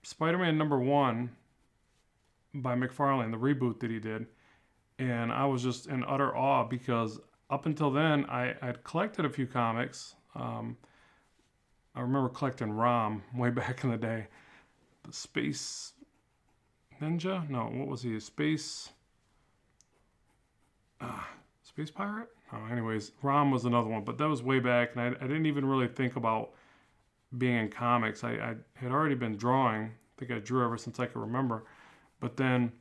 Spider-Man #1 by McFarlane, the reboot that he did, and I was just in utter awe because up until then I'd collected a few comics. I remember collecting Rom way back in the day. The Space Ninja? No, what was he? Space Pirate? Oh, anyways, Rom was another one, but that was way back, and I didn't even really think about being in comics. I had already been drawing. I think I drew ever since I could remember. But then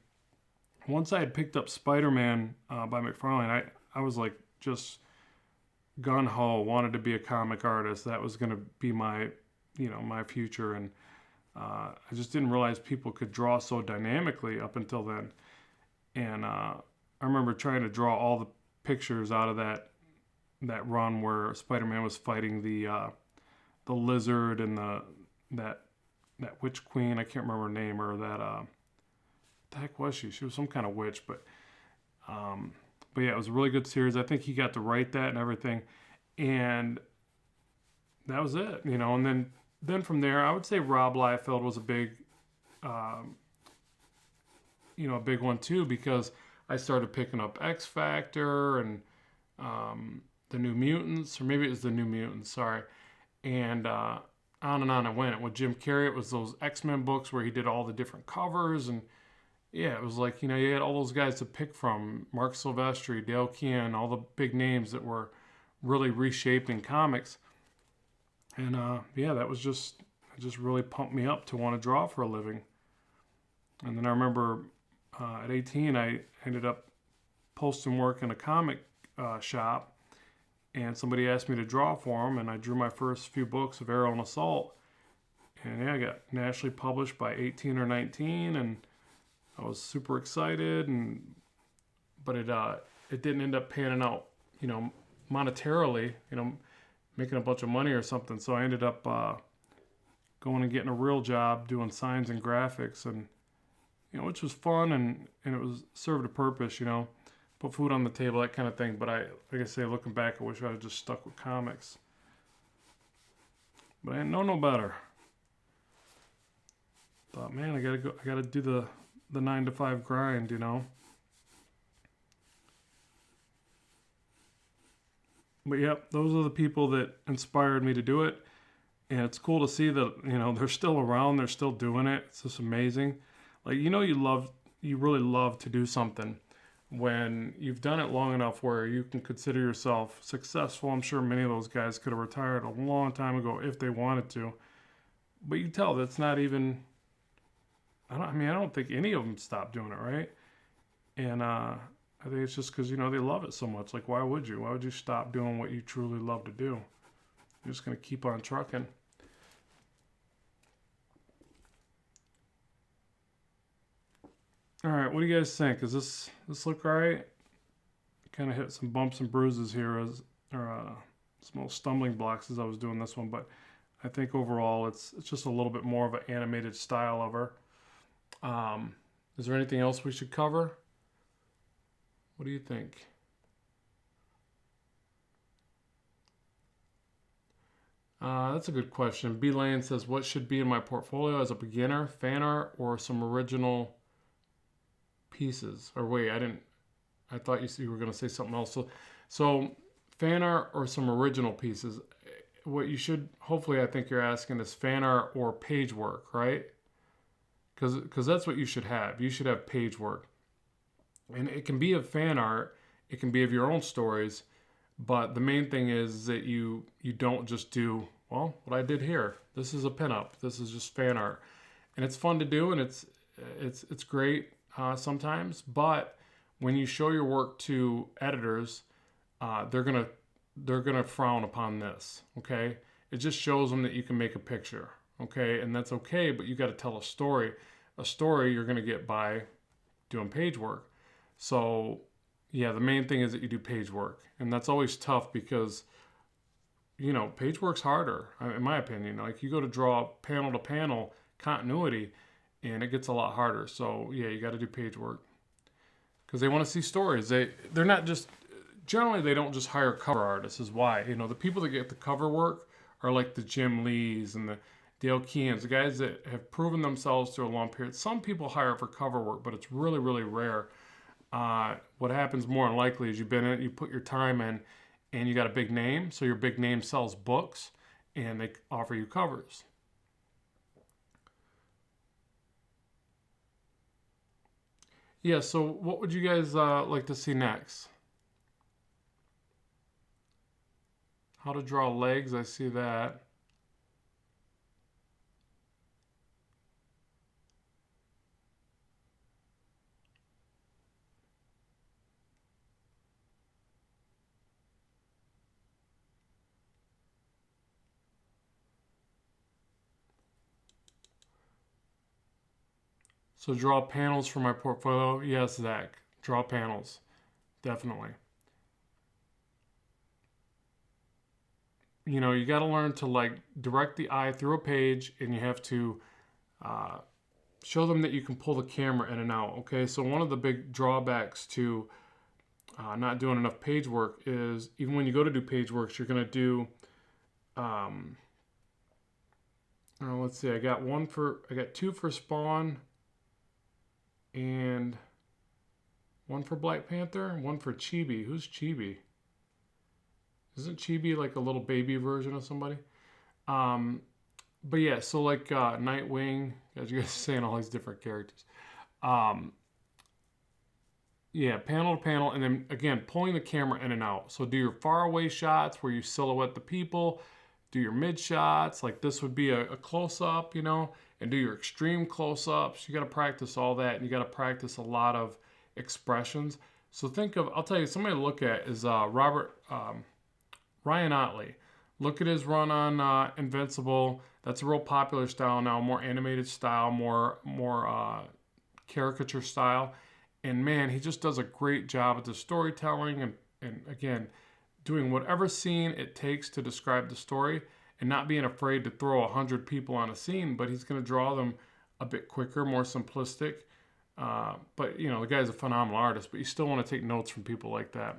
once I had picked up Spider-Man by McFarlane, I was like just gun ho, wanted to be a comic artist. That was going to be my, my future. And I just didn't realize people could draw so dynamically up until then. And I remember trying to draw all the pictures out of that run where Spider-Man was fighting the lizard and that witch queen. I can't remember her name, or that what the heck was she? She was some kind of witch, but yeah, it was a really good series. I think he got to write that and everything, and that was it, And then from there, I would say Rob Liefeld was a big, a big one too, because I started picking up X Factor and the New Mutants, or maybe it was the New Mutants, sorry, and on and on I went. With Jim Carrey, it was those X-Men books where he did all the different covers, and yeah, it was like, you had all those guys to pick from, Mark Sylvester, Dale Keane, all the big names that were really reshaping comics. And yeah, that was just really pumped me up to want to draw for a living. And then I remember at 18, I ended up posting work in a comic shop, and somebody asked me to draw for them, and I drew my first few books of Arrow and Assault. And yeah, I got nationally published by 18 or 19, and I was super excited, but it didn't end up panning out, monetarily, making a bunch of money or something. So I ended up going and getting a real job doing signs and graphics, and which was fun, and it was served a purpose, put food on the table, that kind of thing. But like I say, looking back, I wish I had just stuck with comics. But I didn't know no better. Thought, man, I gotta do the 9 to 5 grind, But yep, those are the people that inspired me to do it. And it's cool to see that, they're still around, they're still doing it. It's just amazing. Like, you really love to do something when you've done it long enough where you can consider yourself successful. I'm sure many of those guys could have retired a long time ago if they wanted to. But you can tell that's not even, I don't think any of them stopped doing it, right? And I think it's just because, they love it so much. Like, why would you? Why would you stop doing what you truly love to do? You're just going to keep on trucking. All right, what do you guys think? Does this look all right? Kind of hit some bumps and bruises here, or some little stumbling blocks as I was doing this one, but I think overall it's just a little bit more of an animated style of her. Is there anything else we should cover? What do you think? That's a good question. B Lane says, what should be in my portfolio as a beginner? Fan art or some original pieces? Or wait, I thought you were going to say something else. So fan art or some original pieces. What you should, hopefully I think you're asking, is fan art or page work, right? Because that's what you should have. You should have page work. And it can be of fan art. It can be of your own stories. But the main thing is that you don't just do, well, what I did here. This is a pinup. This is just fan art. And it's fun to do, and it's great sometimes. But when you show your work to editors, they're gonna frown upon this. Okay, it just shows them that you can make a picture. Okay, and that's okay, but you got to tell a story. A story you're gonna get by doing page work. So yeah, the main thing is that you do page work, and that's always tough because page work's harder, in my opinion. Like, you go to draw panel to panel continuity, and it gets a lot harder. So yeah, you got to do page work because they want to see stories. They're not just, generally they don't just hire cover artists. Is why the people that get the cover work are like the Jim Lees and the Dale Keans, the guys that have proven themselves through a long period. Some people hire for cover work, but it's really, really rare. What happens more than likely is you put your time in, and you got a big name, so your big name sells books, and they offer you covers. Yeah, so what would you guys like to see next? How to draw legs, I see that. So draw panels for my portfolio. Yes, Zach. Draw panels. Definitely. You know, you got to learn to like direct the eye through a page, and you have to show them that you can pull the camera in and out. Okay, so one of the big drawbacks to not doing enough page work is even when you go to do page works, you're going to do let's see, I got two for Spawn and one for Black Panther and one for Chibi. Who's Chibi? Isn't Chibi like a little baby version of somebody? But yeah, so like Nightwing, as you guys are saying, all these different characters. Yeah, panel to panel, and then again, pulling the camera in and out. So do your far away shots where you silhouette the people, do your mid shots, like this would be a close up, you know, and do your extreme close ups. You got to practice all that, and you got to practice a lot of expressions. So think of, I'll tell you, somebody to look at is Ryan Otley. Look at his run on Invincible. That's a real popular style now, more animated style, more caricature style. And man, he just does a great job at the storytelling and again, doing whatever scene it takes to describe the story and not being afraid to throw 100 people on a scene, but he's going to draw them a bit quicker, more simplistic. But, you know, the guy's a phenomenal artist, but you still want to take notes from people like that.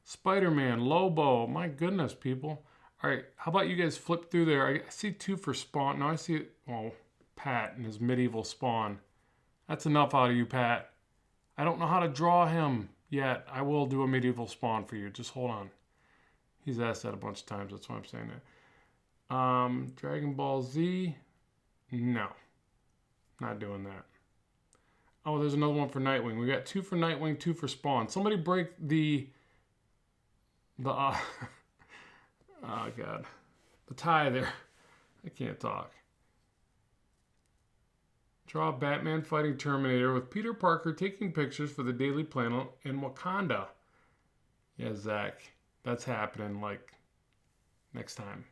Spider-Man, Lobo, my goodness, people. All right, how about you guys flip through there? I see two for Spawn. No, I see, Pat and his medieval Spawn. That's enough out of you, Pat. I don't know how to draw him yet. I will do a medieval Spawn for you. Just hold on. He's asked that a bunch of times. That's why I'm saying that. Dragon Ball Z. No. Not doing that. Oh, there's another one for Nightwing. We got two for Nightwing, two for Spawn. Somebody break the oh, God. The tie there. I can't talk. Draw Batman fighting Terminator with Peter Parker taking pictures for the Daily Planet in Wakanda. Yeah, Zach. That's happening, like, next time.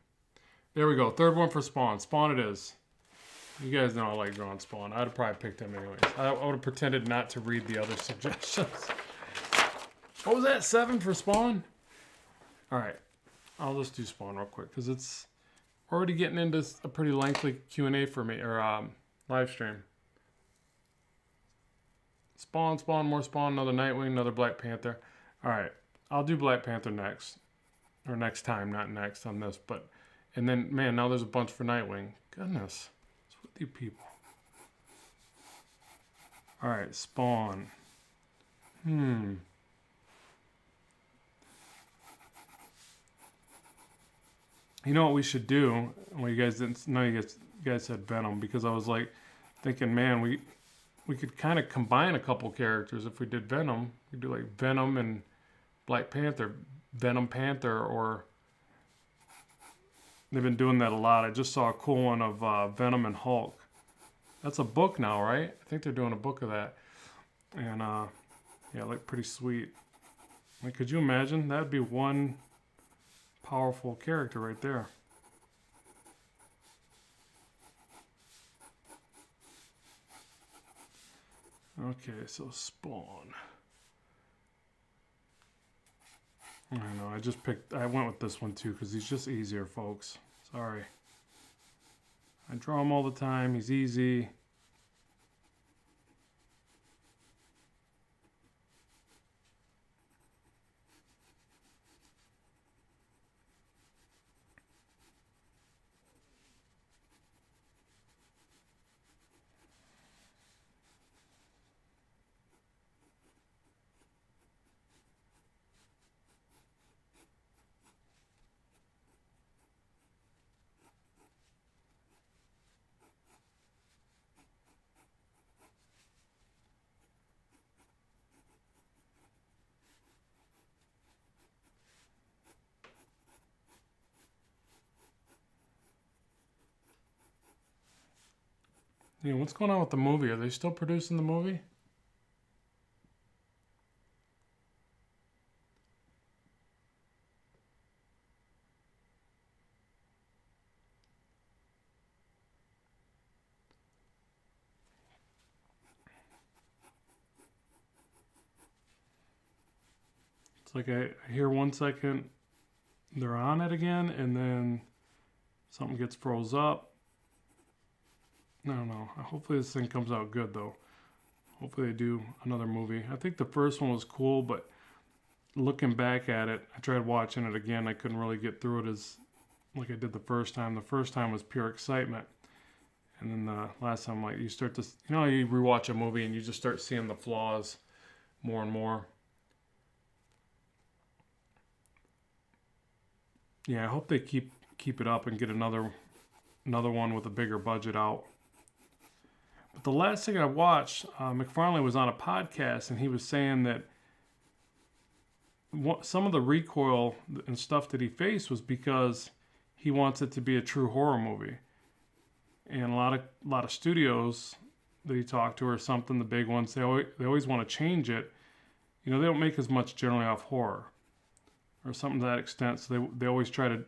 There we go. Third one for Spawn. Spawn it is. You guys know I like drawing Spawn. I'd have probably picked him anyways. I would have pretended not to read the other suggestions. What was that? 7 for Spawn? All right. I'll just do Spawn real quick because it's already getting into a pretty lengthy Q&A for me, or live stream. Spawn, more Spawn, another Nightwing, another Black Panther. All right. I'll do Black Panther next. Or next time, not next on this. But, and then, man, now there's a bunch for Nightwing. Goodness. What's with you people? All right, Spawn. You know what we should do? Well, you guys didn't. No, you guys said Venom because I was like thinking, man, we could kind of combine a couple characters if we did Venom. We could do like Venom and Black Panther, Venom Panther, or they've been doing that a lot. I just saw a cool one of Venom and Hulk. That's a book now, right? I think they're doing a book of that, and yeah, like pretty sweet. Like, could you imagine? That'd be one powerful character right there. Okay, so Spawn. I know, I went with this one too because he's just easier, folks. Sorry. I draw him all the time. He's easy. Yeah, what's going on with the movie? Are they still producing the movie? It's like I hear 1 second they're on it again, and then something gets froze up. I don't know. Hopefully this thing comes out good, though. Hopefully they do another movie. I think the first one was cool, but looking back at it, I tried watching it again. I couldn't really get through it as like I did the first time. The first time was pure excitement. And then the last time, like, you start to, you rewatch a movie and you just start seeing the flaws more and more. Yeah, I hope they keep it up and get another one with a bigger budget out. But the last thing I watched, McFarlane was on a podcast and he was saying that some of the recoil and stuff that he faced was because he wants it to be a true horror movie. And a lot of studios that he talked to or something, the big ones, they always want to change it. They don't make as much generally off horror or something to that extent. So they always try to,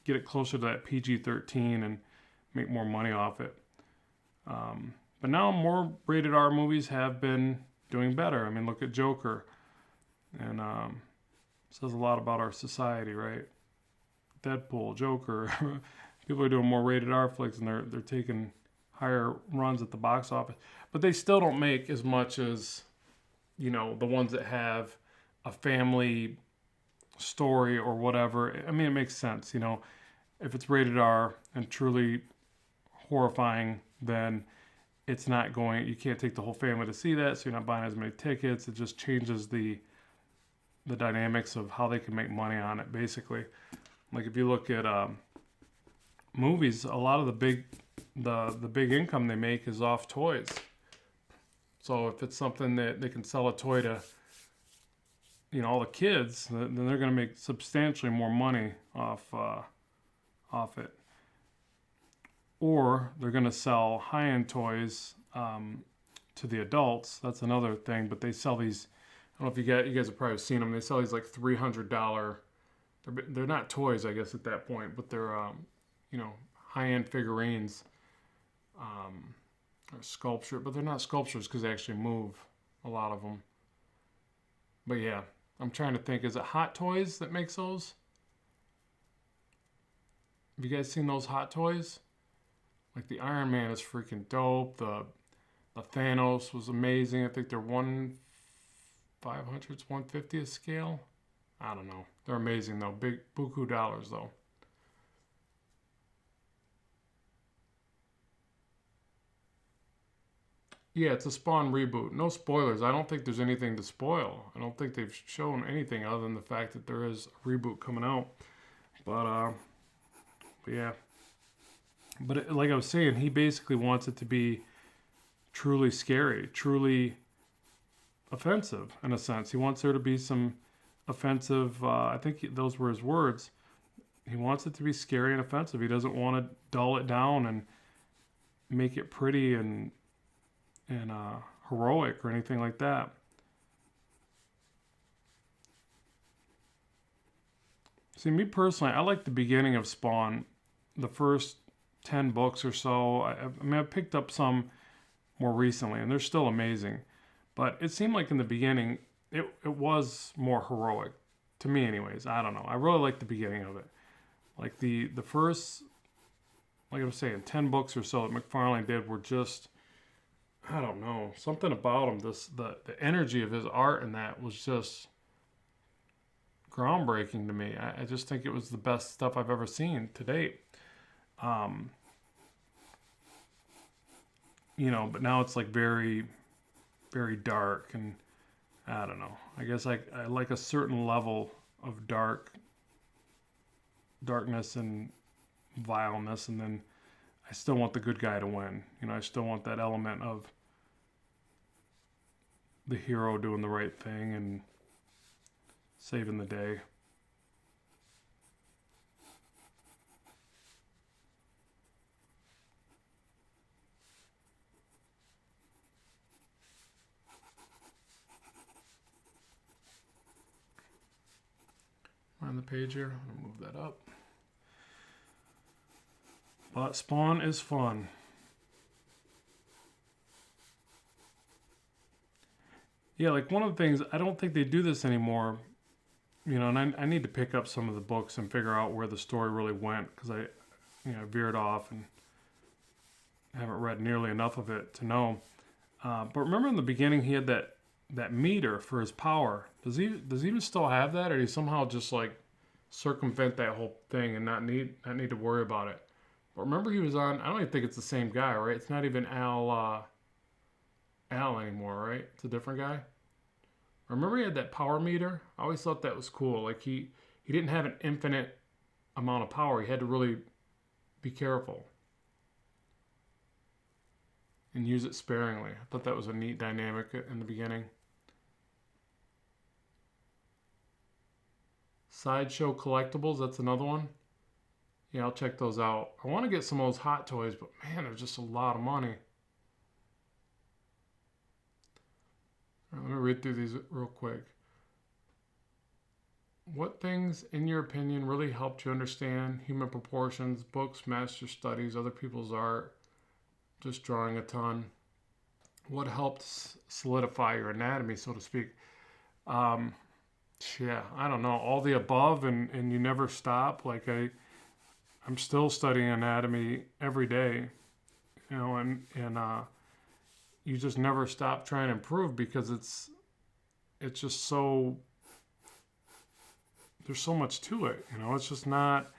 get it closer to that PG-13 and make more money off it. But now more rated R movies have been doing better. I mean, look at Joker. And says a lot about our society, right? Deadpool, Joker. People are doing more rated R flicks, and they're taking higher runs at the box office. But they still don't make as much as, the ones that have a family story or whatever. I mean, it makes sense, If it's rated R and truly horrifying, then it's not going, you can't take the whole family to see that, so you're not buying as many tickets. It just changes the dynamics of how they can make money on it, basically. Like if you look at movies, a lot of the big income they make is off toys. So if it's something that they can sell a toy to, all the kids, then they're going to make substantially more money off it. Or they're going to sell high-end toys to the adults. That's another thing. But they sell these. I don't know if you guys have probably seen them. They sell these like $300. They're not toys, I guess, at that point, but they're high-end figurines or sculpture. But they're not sculptures because they actually move, a lot of them. But yeah, I'm trying to think. Is it Hot Toys that makes those? Have you guys seen those Hot Toys? Like the Iron Man is freaking dope. The Thanos was amazing. I think they're 1/500, 1/50th scale. I don't know. They're amazing though. Big buku dollars though. Yeah, it's a Spawn reboot. No spoilers. I don't think there's anything to spoil. I don't think they've shown anything other than the fact that there is a reboot coming out. But yeah. But like I was saying, he basically wants it to be truly scary, truly offensive in a sense. He wants there to be some offensive, I think those were his words. He wants it to be scary and offensive. He doesn't want to dull it down and make it pretty and heroic or anything like that. See, me personally, I like the beginning of Spawn, the first 10 books or so. I've picked up some more recently, and they're still amazing. But it seemed like in the beginning, it was more heroic, to me anyways. I don't know. I really like the beginning of it. Like the first, like I was saying, 10 books or so that McFarlane did were just, I don't know, something about him. The energy of his art in that was just groundbreaking to me. I just think it was the best stuff I've ever seen to date. But now it's like very, very dark, and I don't know. I guess I like a certain level of darkness and vileness, and then I still want the good guy to win. I still want that element of the hero doing the right thing and saving the day. On the page here, I'm gonna move that up. But Spawn is fun. Yeah, like one of the things, I don't think they do this anymore, and I need to pick up some of the books and figure out where the story really went because I veered off and haven't read nearly enough of it to know. But remember in the beginning, he had that meter for his power. Does he even still have that, or did he somehow just like circumvent that whole thing and not need to worry about it? But remember, he was on. I don't even think it's the same guy, right? It's not even Al anymore, right? It's a different guy. Remember, he had that power meter. I always thought that was cool. Like he didn't have an infinite amount of power. He had to really be careful and use it sparingly. I thought that was a neat dynamic in the beginning. Sideshow collectibles, that's another one. Yeah, I'll check those out. I want to get some of those hot toys, but man, they're just a lot of money. All right, let me read through these real quick. What things, in your opinion, really helped you understand human proportions, books, master studies, other people's art, just drawing a ton? What helped solidify your anatomy, so to speak? Yeah, I don't know. All the above, and you never stop. Like I'm still studying anatomy every day, and you just never stop trying to improve because it's just so there's so much to it. It's just not.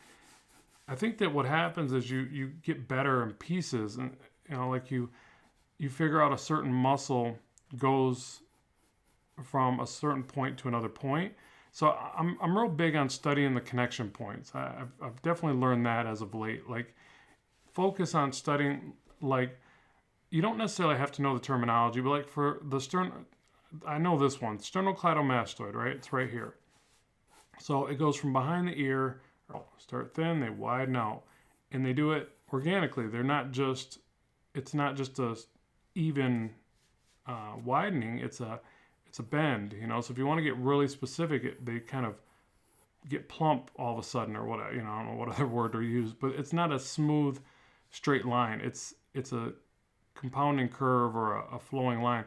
I think that what happens is you get better in pieces, and like you figure out a certain muscle goes from a certain point to another point. So I'm real big on studying the connection points. I've definitely learned that as of late. Like focus on studying, like you don't necessarily have to know the terminology, but like for the I know this one, sternocleidomastoid, right? It's right here. So it goes from behind the ear, start thin, they widen out, and they do it organically. It's not just a even widening. It's a bend, So if you want to get really specific, they kind of get plump all of a sudden, or what, I don't know what other word to use, but it's not a smooth, straight line. It's a compounding curve or a flowing line.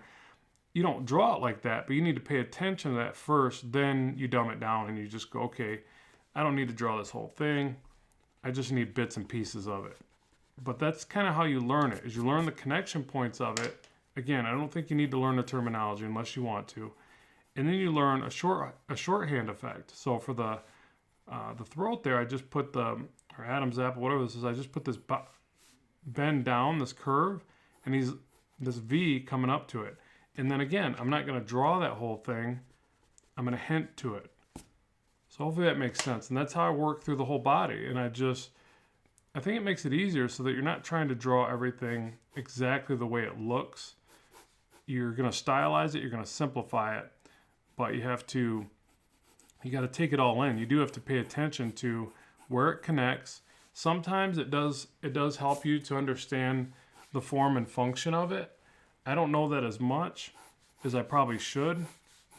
You don't draw it like that, but you need to pay attention to that first. Then you dumb it down and you just go, okay, I don't need to draw this whole thing. I just need bits and pieces of it. But that's kind of how you learn it, is you learn the connection points of it. Again, I don't think you need to learn the terminology unless you want to. And then you learn a shorthand effect. So for the throat there, I just put or Adam's apple, whatever this is, I just put this bend down, this curve, and this V coming up to it. And then again, I'm not going to draw that whole thing. I'm going to hint to it. So hopefully that makes sense. And that's how I work through the whole body. And I think it makes it easier so that you're not trying to draw everything exactly the way it looks. You're going to stylize it. You're going to simplify it. But you got to take it all in. You do have to pay attention to where it connects. Sometimes it does help you to understand the form and function of it. I don't know that as much as I probably should,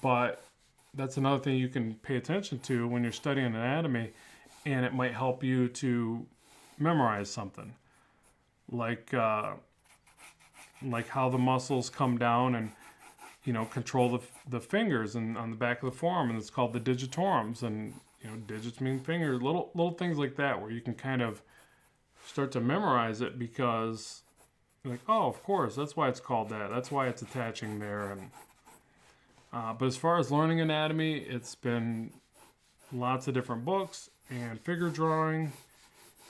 but that's another thing you can pay attention to when you're studying anatomy, and it might help you to memorize something, like how the muscles come down and control the fingers and on the back of the forearm, and it's called the digitorums, and digits mean fingers, little things like that, where you can kind of start to memorize it because like, oh, of course, that's why it's called that. That's why it's attaching there. And but as far as learning anatomy, it's been lots of different books and figure drawing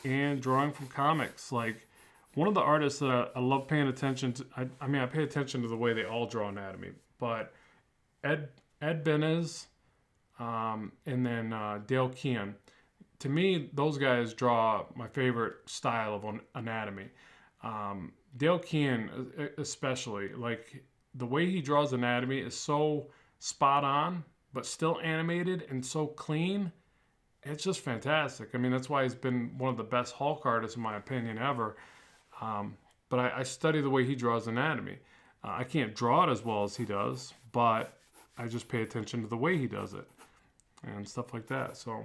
and drawing from comics. Like one of the artists that I love paying attention to, I pay attention to the way they all draw anatomy, but Ed Benez and then Dale Kean. To me, those guys draw my favorite style of anatomy. Dale Kean especially, like the way he draws anatomy is so spot on, but still animated and so clean. It's just fantastic. I mean, that's why he's been one of the best Hulk artists in my opinion ever. But I study the way he draws anatomy. I can't draw it as well as he does, but I just pay attention to the way he does it and stuff like that. So,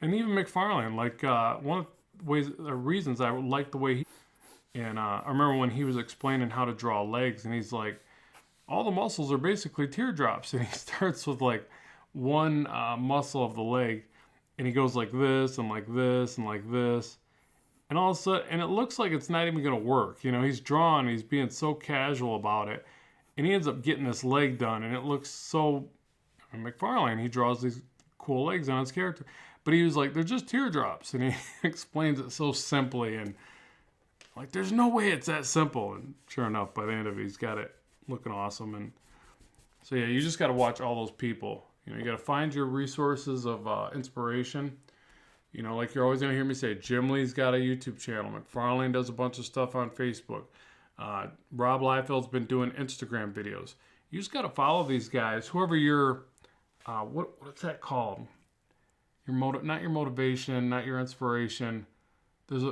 and even McFarlane, like one of the reasons I like the way he, and I remember when he was explaining how to draw legs, and he's like, all the muscles are basically teardrops. And he starts with like one muscle of the leg, and he goes like this and like this and like this. And all of a sudden, and it looks like it's not even going to work. You know, he's drawing, he's being so casual about it. And he ends up getting this leg done, and it looks so. McFarlane, he draws these cool legs on his character. But he was like, they're just teardrops. And he explains it so simply. And like, there's no way it's that simple. And sure enough, by the end of it, he's got it looking awesome. And so, yeah, you just got to watch all those people. You know, you got to find your resources of inspiration. You know, like you're always going to hear me say, Jim Lee's got a YouTube channel. McFarlane does a bunch of stuff on Facebook. Rob Liefeld's been doing Instagram videos. You just got to follow these guys, whoever your, what's that called? Not your motivation, not your inspiration. There's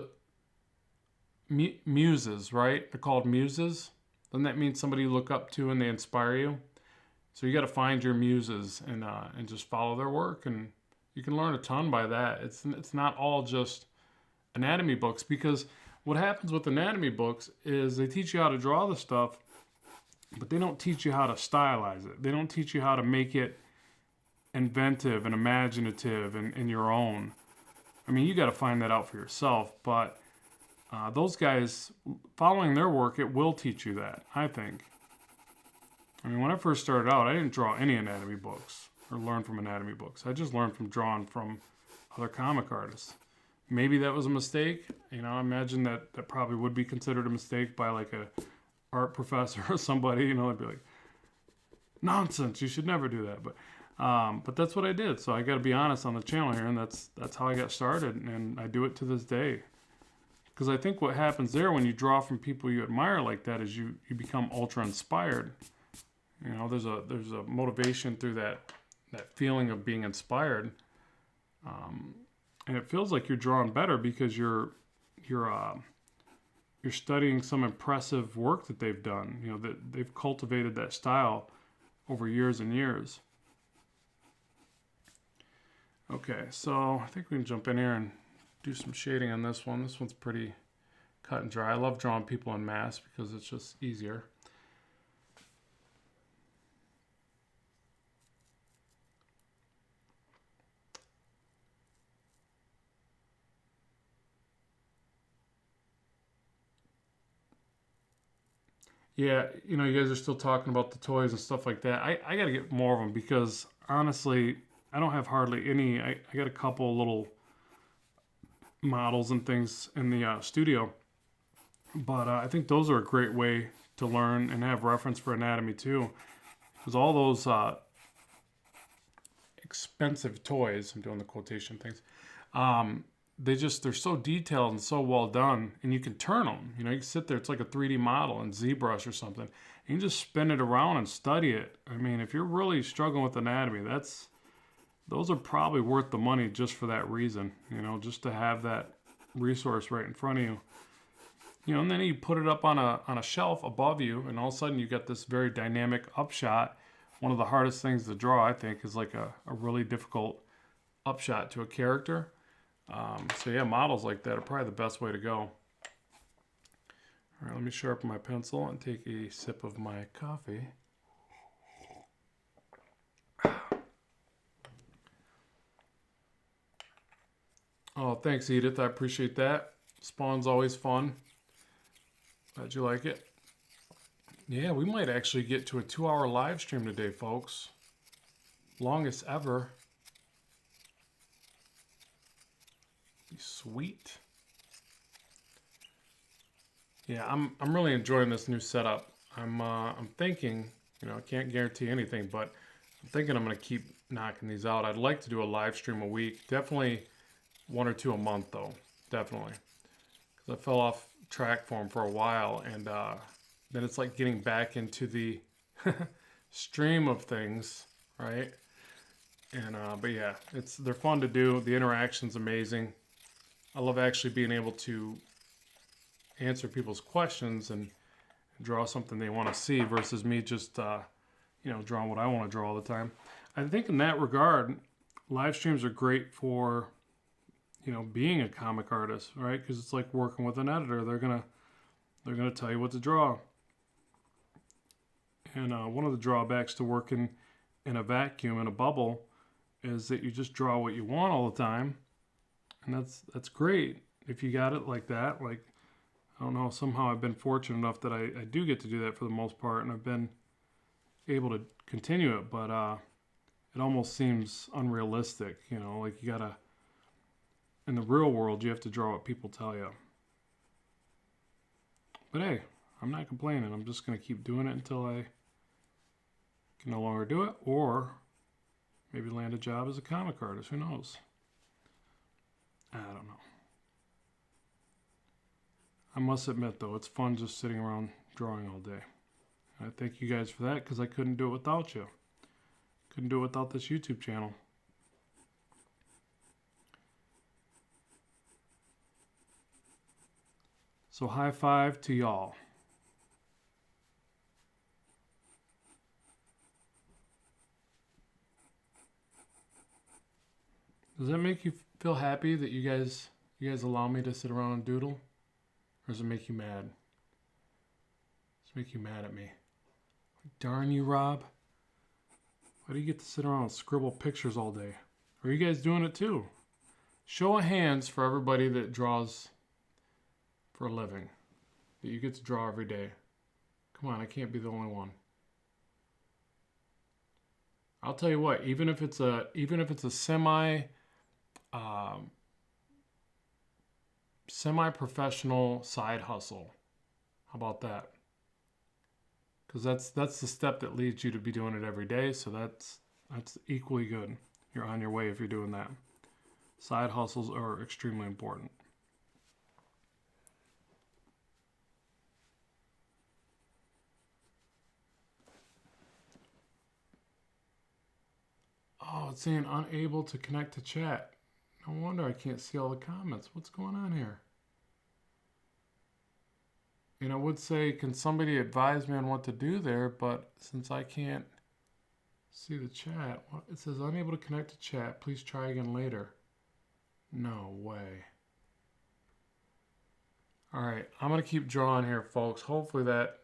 muses, right? They're called muses. Doesn't that mean somebody you look up to and they inspire you? So you got to find your muses and just follow their work, and you can learn a ton by that. It's not all just anatomy books, because what happens with anatomy books is they teach you how to draw the stuff, but they don't teach you how to stylize it. They don't teach you how to make it inventive and imaginative and your own. I mean, you got to find that out for yourself, but those guys, following their work, it will teach you that, I think. I mean, when I first started out, I didn't draw any anatomy books or learn from anatomy books. I just learned from drawing from other comic artists. Maybe that was a mistake. You know, I imagine that probably would be considered a mistake by like a art professor or somebody. You know, they'd be like, nonsense, you should never do that. But that's what I did. So I got to be honest on the channel here, and that's how I got started, and I do it to this day. Because I think what happens there when you draw from people you admire like that is you become ultra inspired. You know, there's a motivation through that feeling of being inspired, and it feels like you're drawing better because you're studying some impressive work that they've done. You know, that they've cultivated that style over years and years. Okay, so I think we can jump in here and do some shading on this one. This one's pretty cut and dry. I love drawing people en masse because it's just easier. Yeah, you know, you guys are still talking about the toys and stuff like that. I got to get more of them because, honestly, I don't have hardly any. I got a couple little models and things in the studio. But I think those are a great way to learn and have reference for anatomy, too. Because all those expensive toys, I'm doing the quotation things, they're so detailed and so well done, and you can turn them. You know, you can sit there, it's like a 3D model in ZBrush or something. You can just spin it around and study it. I mean, if you're really struggling with anatomy, those are probably worth the money just for that reason, you know, just to have that resource right in front of you. You know, and then you put it up on a shelf above you, and all of a sudden you get this very dynamic upshot. One of the hardest things to draw, I think, is like a really difficult upshot to a character. So yeah, models like that are probably the best way to go. All right, let me sharpen my pencil and take a sip of my coffee. Oh, thanks, Edith. I appreciate that. Spawn's always fun. Glad you like it. Yeah, we might actually get to a 2-hour live stream today, folks. Longest ever. Be sweet. Yeah, I'm really enjoying this new setup. I'm thinking, you know, I can't guarantee anything, but I'm thinking I'm going to keep knocking these out. I'd like to do a live stream a week. Definitely 1 or 2 a month, though. Definitely. Because I fell off track for them for a while, and then it's like getting back into the stream of things, right? And but yeah, they're fun to do. The interaction's amazing. I love actually being able to answer people's questions and draw something they want to see versus me just you know, drawing what I want to draw all the time. I think in that regard, live streams are great for, you know, being a comic artist, right? Because it's like working with an editor. They're gonna tell you what to draw, And one of the drawbacks to working in a vacuum, in a bubble, is that you just draw what you want all the time. And that's great if you got it like that. Like, I don't know, somehow I've been fortunate enough that I do get to do that for the most part, and I've been able to continue it, but it almost seems unrealistic, you know, like you gotta, in the real world, you have to draw what people tell you. But hey, I'm not complaining. I'm just going to keep doing it until I can no longer do it, or maybe land a job as a comic artist. Who knows? I don't know. I must admit, though, it's fun just sitting around drawing all day. I thank you guys for that, because I couldn't do it without you. Couldn't do it without this YouTube channel. So high five to y'all. Does that make you feel happy that you guys allow me to sit around and doodle? Or does it make you mad? Does it make you mad at me? Darn you, Rob. Why do you get to sit around and scribble pictures all day? Are you guys doing it too? Show of hands for everybody that draws for a living. That you get to draw every day. Come on, I can't be the only one. I'll tell you what, even if it's a semi-professional side hustle. How about that? Because that's the step that leads you to be doing it every day. So that's equally good. You're on your way if you're doing that. Side hustles are extremely important. Oh, it's saying unable to connect to chat. No wonder I can't see all the comments. What's going on here? And I would say, can somebody advise me on what to do there? But since I can't see the chat, it says unable to connect to chat. Please try again later. No way. All right, I'm gonna keep drawing here, folks. Hopefully that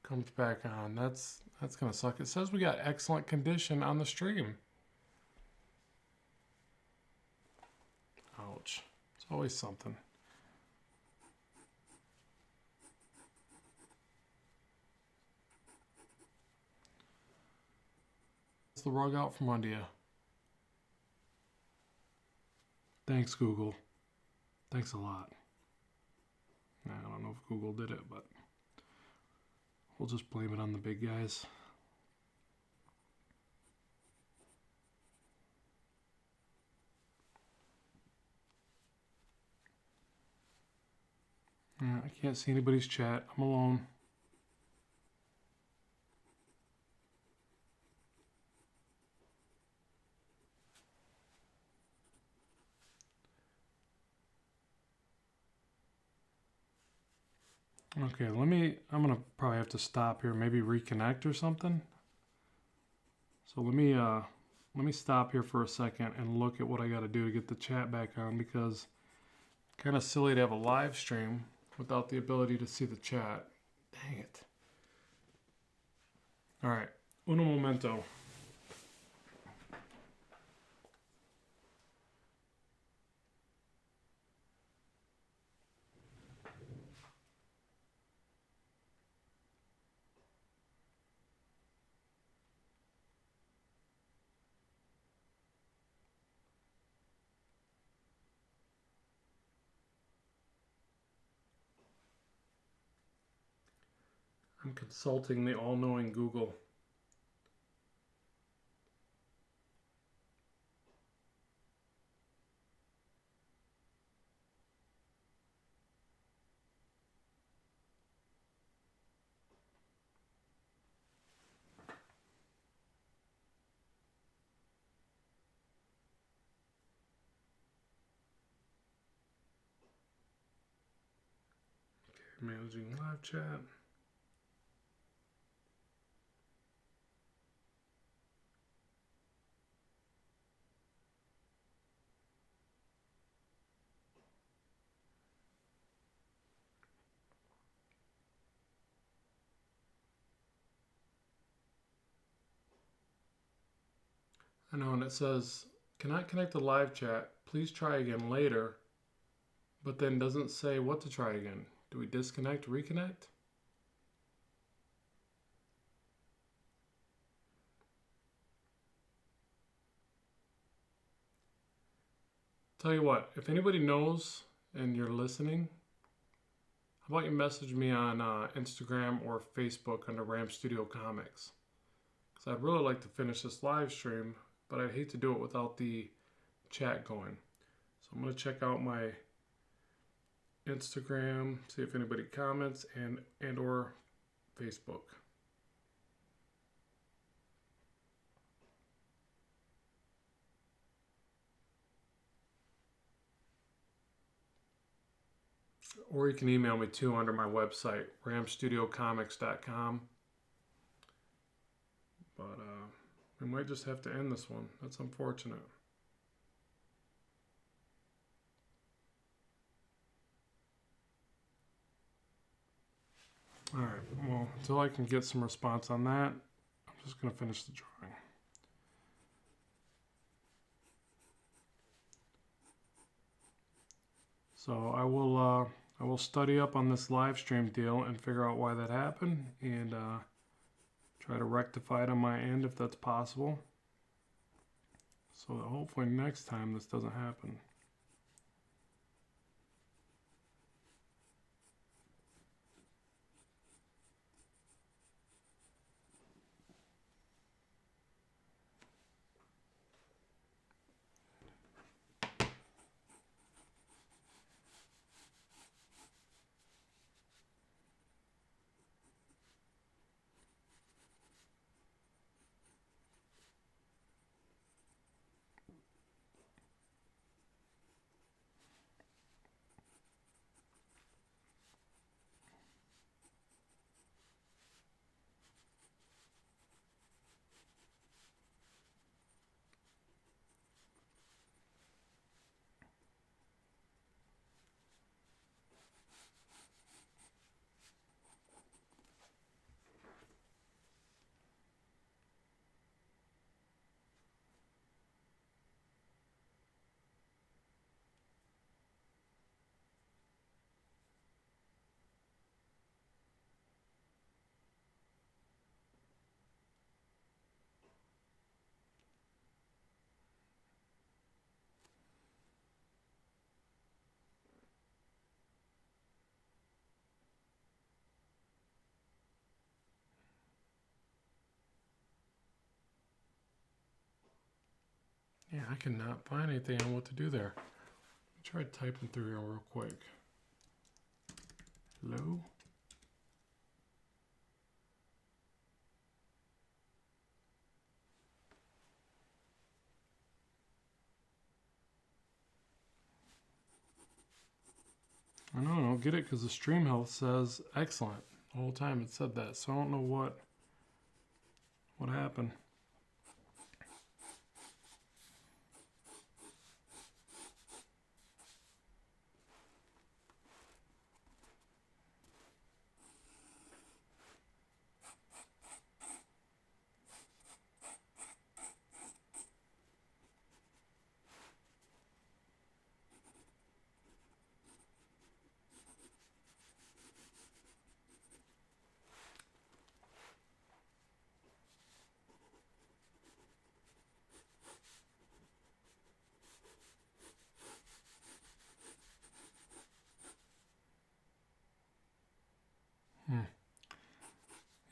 comes back on. That's gonna suck. It says we got excellent condition on the stream. Ouch. It's always something. It's the rug out from under you. Thanks, Google. Thanks a lot. I don't know if Google did it, but we'll just blame it on the big guys. Yeah, I can't see anybody's chat. I'm alone. Okay, I'm gonna probably have to stop here, maybe reconnect or something. So let me stop here for a second and look at what I gotta do to get the chat back on, because it's kind of silly to have a live stream without the ability to see the chat. Dang it. All right, uno momento. I'm consulting the all-knowing Google. Okay, managing live chat. I know, and it says, cannot connect to live chat. Please try again later. But then doesn't say what to try again. Do we disconnect, reconnect? Tell you what, if anybody knows and you're listening, how about you message me on Instagram or Facebook under Ram Studio Comics? Because I'd really like to finish this live stream, but I'd hate to do it without the chat going. So I'm going to check out my Instagram, see if anybody comments, and or Facebook. Or you can email me too under my website, ramstudiocomics.com. But we might just have to end this one. That's unfortunate. All right, well, until I can get some response on that, I'm just going to finish the drawing. So I will study up on this live stream deal and figure out why that happened, and try to rectify it on my end if that's possible, so that hopefully next time this doesn't happen. Yeah, I cannot find anything on what to do there. Let me try typing through here real quick. Hello? I don't get it because the stream health says excellent. The whole time it said that, so I don't know what happened.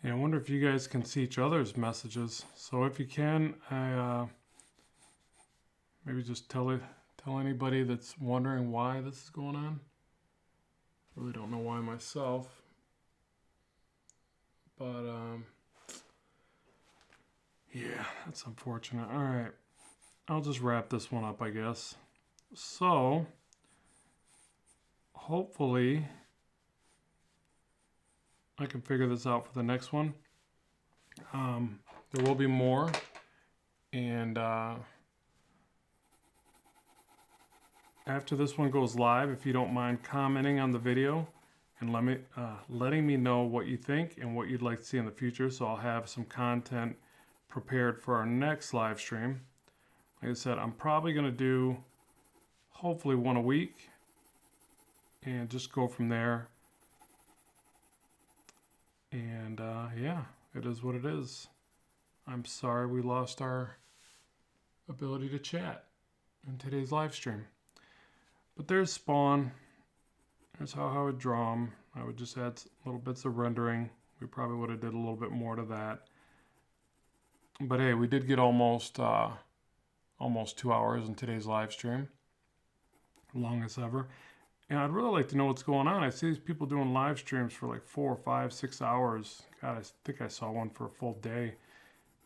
Yeah, I wonder if you guys can see each other's messages. So if you can, I maybe just tell anybody that's wondering why this is going on. Really don't know why myself, but yeah, that's unfortunate. All right, I'll just wrap this one up, I guess. So hopefully I can figure this out for the next one. There will be more, and after this one goes live, if you don't mind commenting on the video and letting me know what you think and what you'd like to see in the future, so I'll have some content prepared for our next live stream. like I said, I'm probably going to do hopefully one a week and just go from there. And yeah, it is what it is. I'm sorry we lost our ability to chat in today's live stream. But there's Spawn. There's how I would draw them. I would just add little bits of rendering. We probably would have did a little bit more to that. But hey, we did get almost 2 hours in today's live stream. Longest ever. And I'd really like to know what's going on. I see these people doing live streams for like 4, 5, 6 hours. God, I think I saw one for a full day.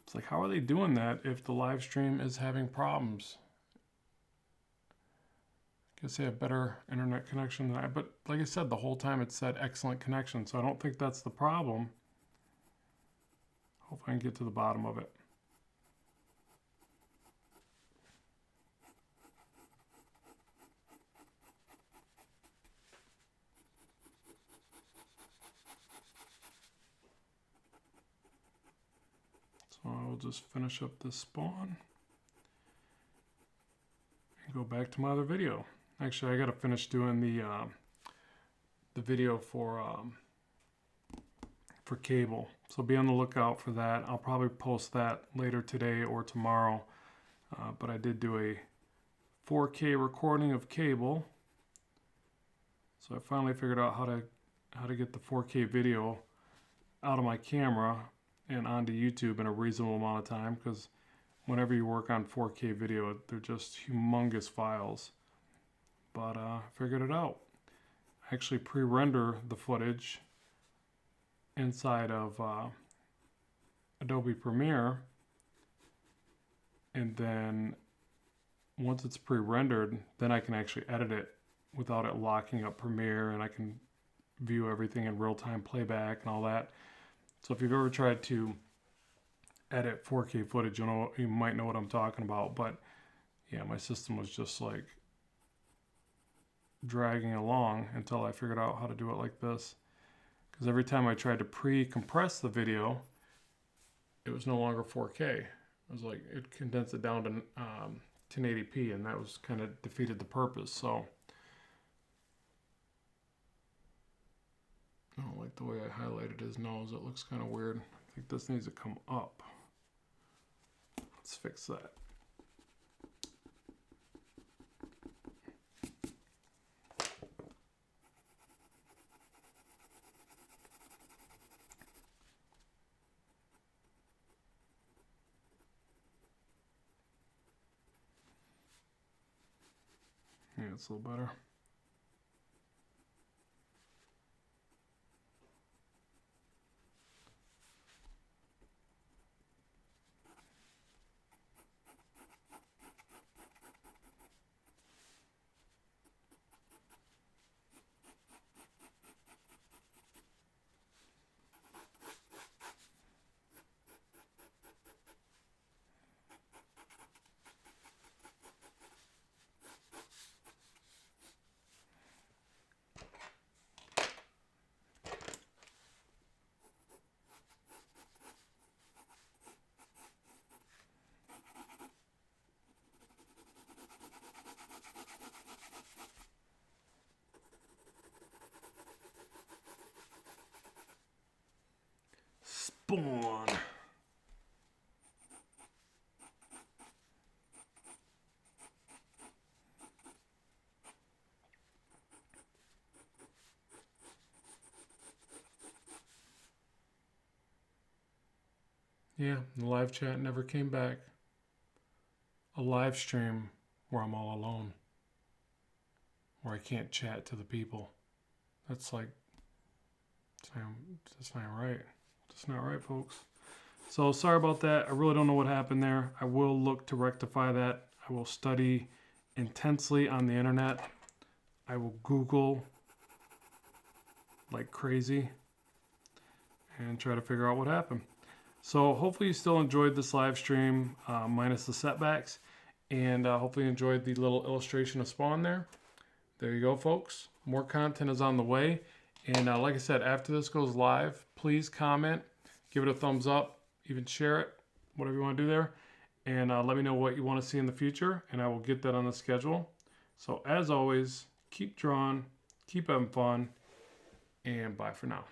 It's like, how are they doing that if the live stream is having problems? I guess they have better internet connection than I. But like I said, the whole time it said excellent connection. So I don't think that's the problem. Hope I can get to the bottom of it. So I'll just finish up this spawn and go back to my other video. Actually, I got to finish doing the video for cable. So be on the lookout for that. I'll probably post that later today or tomorrow. But I did do a 4K recording of cable. So I finally figured out how to get the 4K video out of my camera and onto YouTube in a reasonable amount of time, because whenever you work on 4K video, they're just humongous files. But I figured it out. I actually pre-render the footage inside of Adobe Premiere, and then once it's pre-rendered, then I can actually edit it without it locking up Premiere, and I can view everything in real-time playback and all that. So if you've ever tried to edit 4K footage, you might know what I'm talking about. But yeah, my system was just like dragging along until I figured out how to do it like this. Because every time I tried to pre-compress the video, it was no longer 4K. It was like, it condensed it down to 1080p, and that was kind of defeated the purpose. So I don't like the way I highlighted his nose. It looks kind of weird. I think this needs to come up. Let's fix that. Yeah, it's a little better. Spawn. Yeah, the live chat never came back. A live stream where I'm all alone, where I can't chat to the people. That's like, that's not right. That's not right, folks. So sorry about that. I really don't know what happened there. I will look to rectify that. I will study intensely on the internet. I will Google like crazy and try to figure out what happened. So hopefully you still enjoyed this live stream, minus the setbacks, and hopefully you enjoyed the little illustration of Spawn there. There you go, folks. More content is on the way. And like I said, after this goes live, please comment, give it a thumbs up, even share it, whatever you want to do there. and let me know what you want to see in the future, and I will get that on the schedule. So as always, keep drawing, keep having fun, and bye for now.